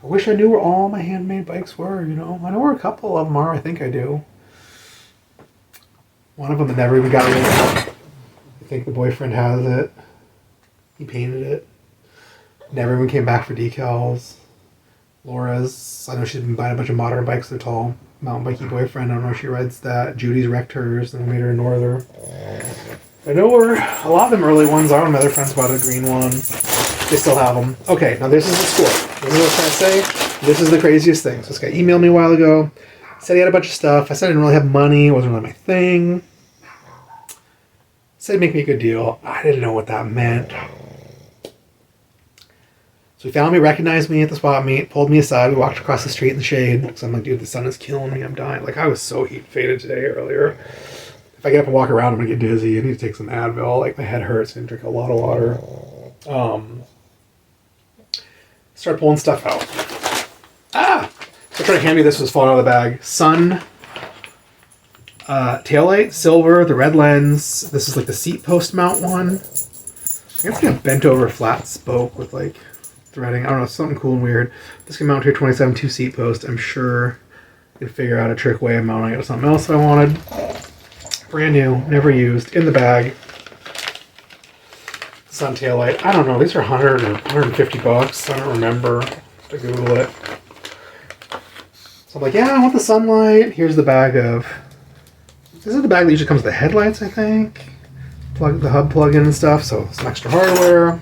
I wish I knew where all my handmade bikes were, you know. I know where a couple of them are. I think I do. One of them that never even got rid of. I think the boyfriend has it. He painted it. Never even came back for decals. Laura's, I know she's been buying a bunch of modern bikes. They're tall. Mountain bikey boyfriend. I don't know if she rides that. Judy's wrecked hers and I made her a Norther. I know where a lot of them early ones are. My other friends bought a green one. They still have them. Okay, now this is the score. This is what I was trying to say. This is the craziest thing. So this guy emailed me a while ago. Said he had a bunch of stuff. I said I didn't really have money. It wasn't really my thing. Said he'd make me a good deal. I didn't know what that meant. So he found me, recognized me at the swap meet, pulled me aside. We walked across the street in the shade. Because I'm like, dude, the sun is killing me. I'm dying. Like, I was so heat faded today earlier. If I get up and walk around, I'm going to get dizzy. I need to take some Advil. Like, my head hurts. I need to drink a lot of water. Start pulling stuff out. So trying to hand me this was falling out of the bag. Sun taillight, silver, the red lens. This is like the seat post mount one. I guess a bent over flat spoke with like threading. I don't know, something cool and weird. This can mount to your 27-2 seat post. I'm sure you could figure out a trick way of mounting it to something else if I wanted. Brand new, never used, in the bag. Sun taillight. I don't know, these are 100 or 150 bucks. I don't remember. To Google it. So I'm like, yeah, I want the sunlight. Here's the bag of. This is the bag that usually comes with the headlights, I think. Plug the hub plug in and stuff, so some extra hardware.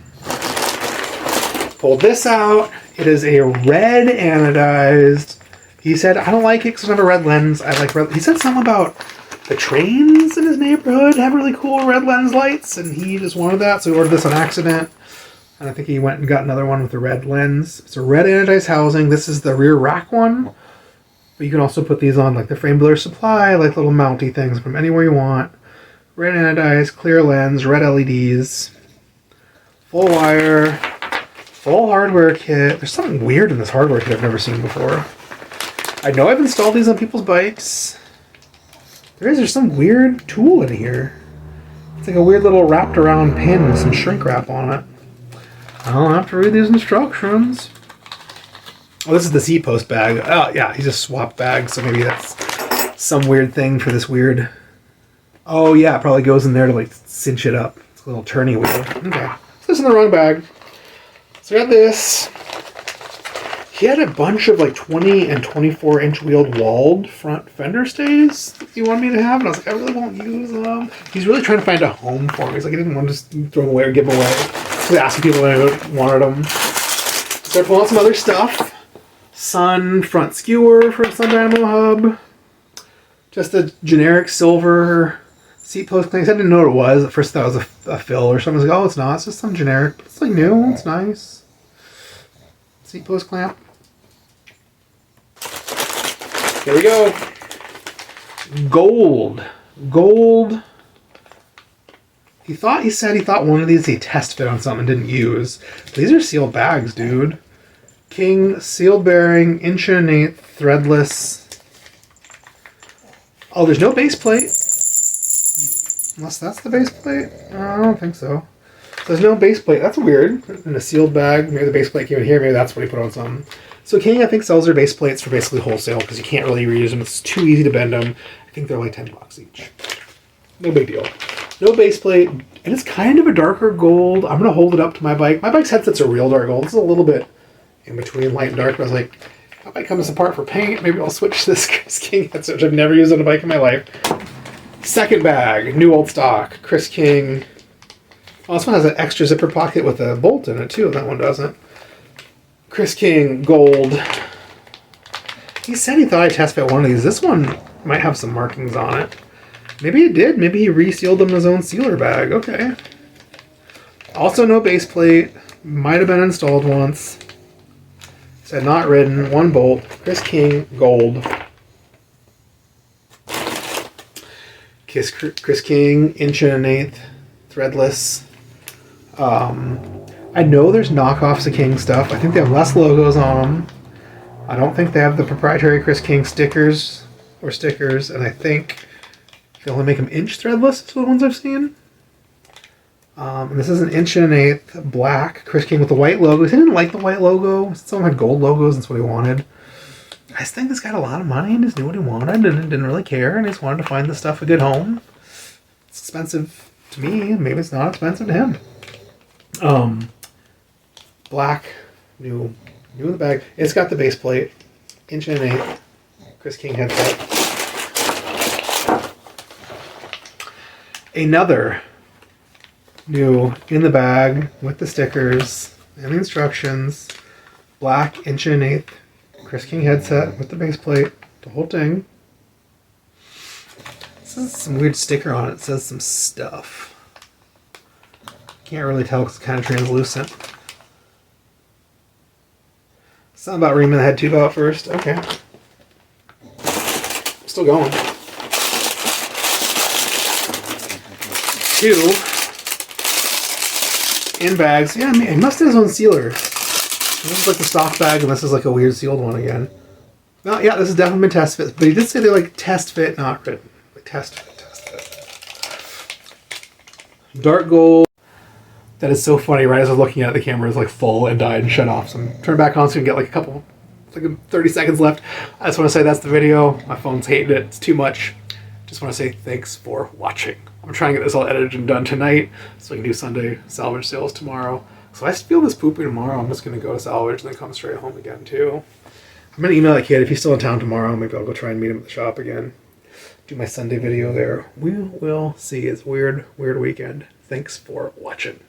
Pulled this out. It is a red anodized. He said, I don't like it because I have a red lens. I like red. He said something about the trains in his neighborhood have really cool red lens lights, and he just wanted that, so he ordered this on accident. And I think he went and got another one with the red lens. It's a red anodized housing. This is the rear rack one. But you can also put these on like the frame builder supply, like little mounty things from anywhere you want. Red anodized, clear lens, red LEDs, full wire, full hardware kit. There's something weird in this hardware kit I've never seen before. I know I've installed these on people's bikes. There's some weird tool in here. It's like a weird little wrapped around pin with some shrink wrap on it. I'll have to read these instructions. Oh, this is the seat post bag. Oh, yeah, he just swapped bags, so maybe that's some weird thing for this weird... Oh, yeah, it probably goes in there to, like, cinch it up. It's a little turny wheel. Okay. So this is in the wrong bag. So we got this. He had a bunch of, like, 20 and 24-inch wheeled walled front fender stays that he wanted me to have, and I was like, I really won't use them. He's really trying to find a home for me. He's like, he didn't want to just throw them away or give them away. So asking people if they wanted them. Started pulling out some other stuff. Sun front skewer for Sun Dynamo hub. Just a generic silver seat post clamp. I didn't know what it was. At first I thought it was a fill or something. I was like, oh, it's not. It's just some generic. It's like new. It's nice. Seat post clamp. Here we go. Gold. He said he thought one of these he test fit on something and didn't use. These are sealed bags, dude. King sealed bearing, 1.1/8 threadless. Oh, there's no base plate. Unless that's the base plate? I don't think so. There's no base plate. That's weird. In a sealed bag. Maybe the base plate came in here. Maybe that's what he put on something. So King, I think, sells their base plates for basically wholesale because you can't really reuse them. It's too easy to bend them. I think they're like $10 each. No big deal. No base plate. And it's kind of a darker gold. I'm going to hold it up to my bike. My bike's headset's a real dark gold. This is a little bit in between light and dark. But I was like, if my bike comes apart for paint, maybe I'll switch this Chris King headset, which I've never used on a bike in my life. Second bag. New old stock. Chris King. Oh, this one has an extra zipper pocket with a bolt in it, too. That one doesn't. Chris King, gold. He said he thought I test fit one of these. This one might have some markings on it. Maybe he did. Maybe he resealed them in his own sealer bag. Okay. Also no base plate. Might have been installed once. Said not ridden. One bolt. Chris King, gold. Chris King, 1.1/8 threadless. I know there's knockoffs of King stuff. I think they have less logos on them. I don't think they have the proprietary Chris King stickers, and I think they only make them inch threadless. That's the ones I've seen. And this is an 1.1/8 black Chris King with the white logos. He didn't like the white logo. Some had gold logos. That's what he wanted. I just think this guy had a lot of money and just knew what he wanted and didn't really care and just wanted to find the stuff a good home. It's expensive to me. Maybe it's not expensive to him. Black, new in the bag. It's got the base plate, 1.1/8 Chris King headset. Another new in the bag with the stickers and the instructions. Black 1.1/8 Chris King headset with the base plate, the whole thing. This is some weird sticker on it. It says some stuff. Can't really tell because it's kind of translucent. Something about reaming the head tube out first. Okay. Still going. 2 in bags. Yeah, I mean, he must have his own sealer. This is like the soft bag, and this is like a weird sealed one again. No, yeah, this has definitely been test fit, but he did say they're like test fit, not written. Like test fit, test fit. Dark gold. That is so funny. Right as I was looking at it, the camera is like full and died and shut off. So I'm turning back on so we can get like a couple, like 30 seconds left. I just want to say that's the video. My phone's hating it. It's too much. Just want to say thanks for watching. I'm trying to get this all edited and done tonight so we can do Sunday salvage sales tomorrow. So I feel this pooping tomorrow. I'm just going to go to salvage and then come straight home again too. I'm going to email that kid. If he's still in town tomorrow, maybe I'll go try and meet him at the shop again. Do my Sunday video there. We will see. It's weird weekend. Thanks for watching.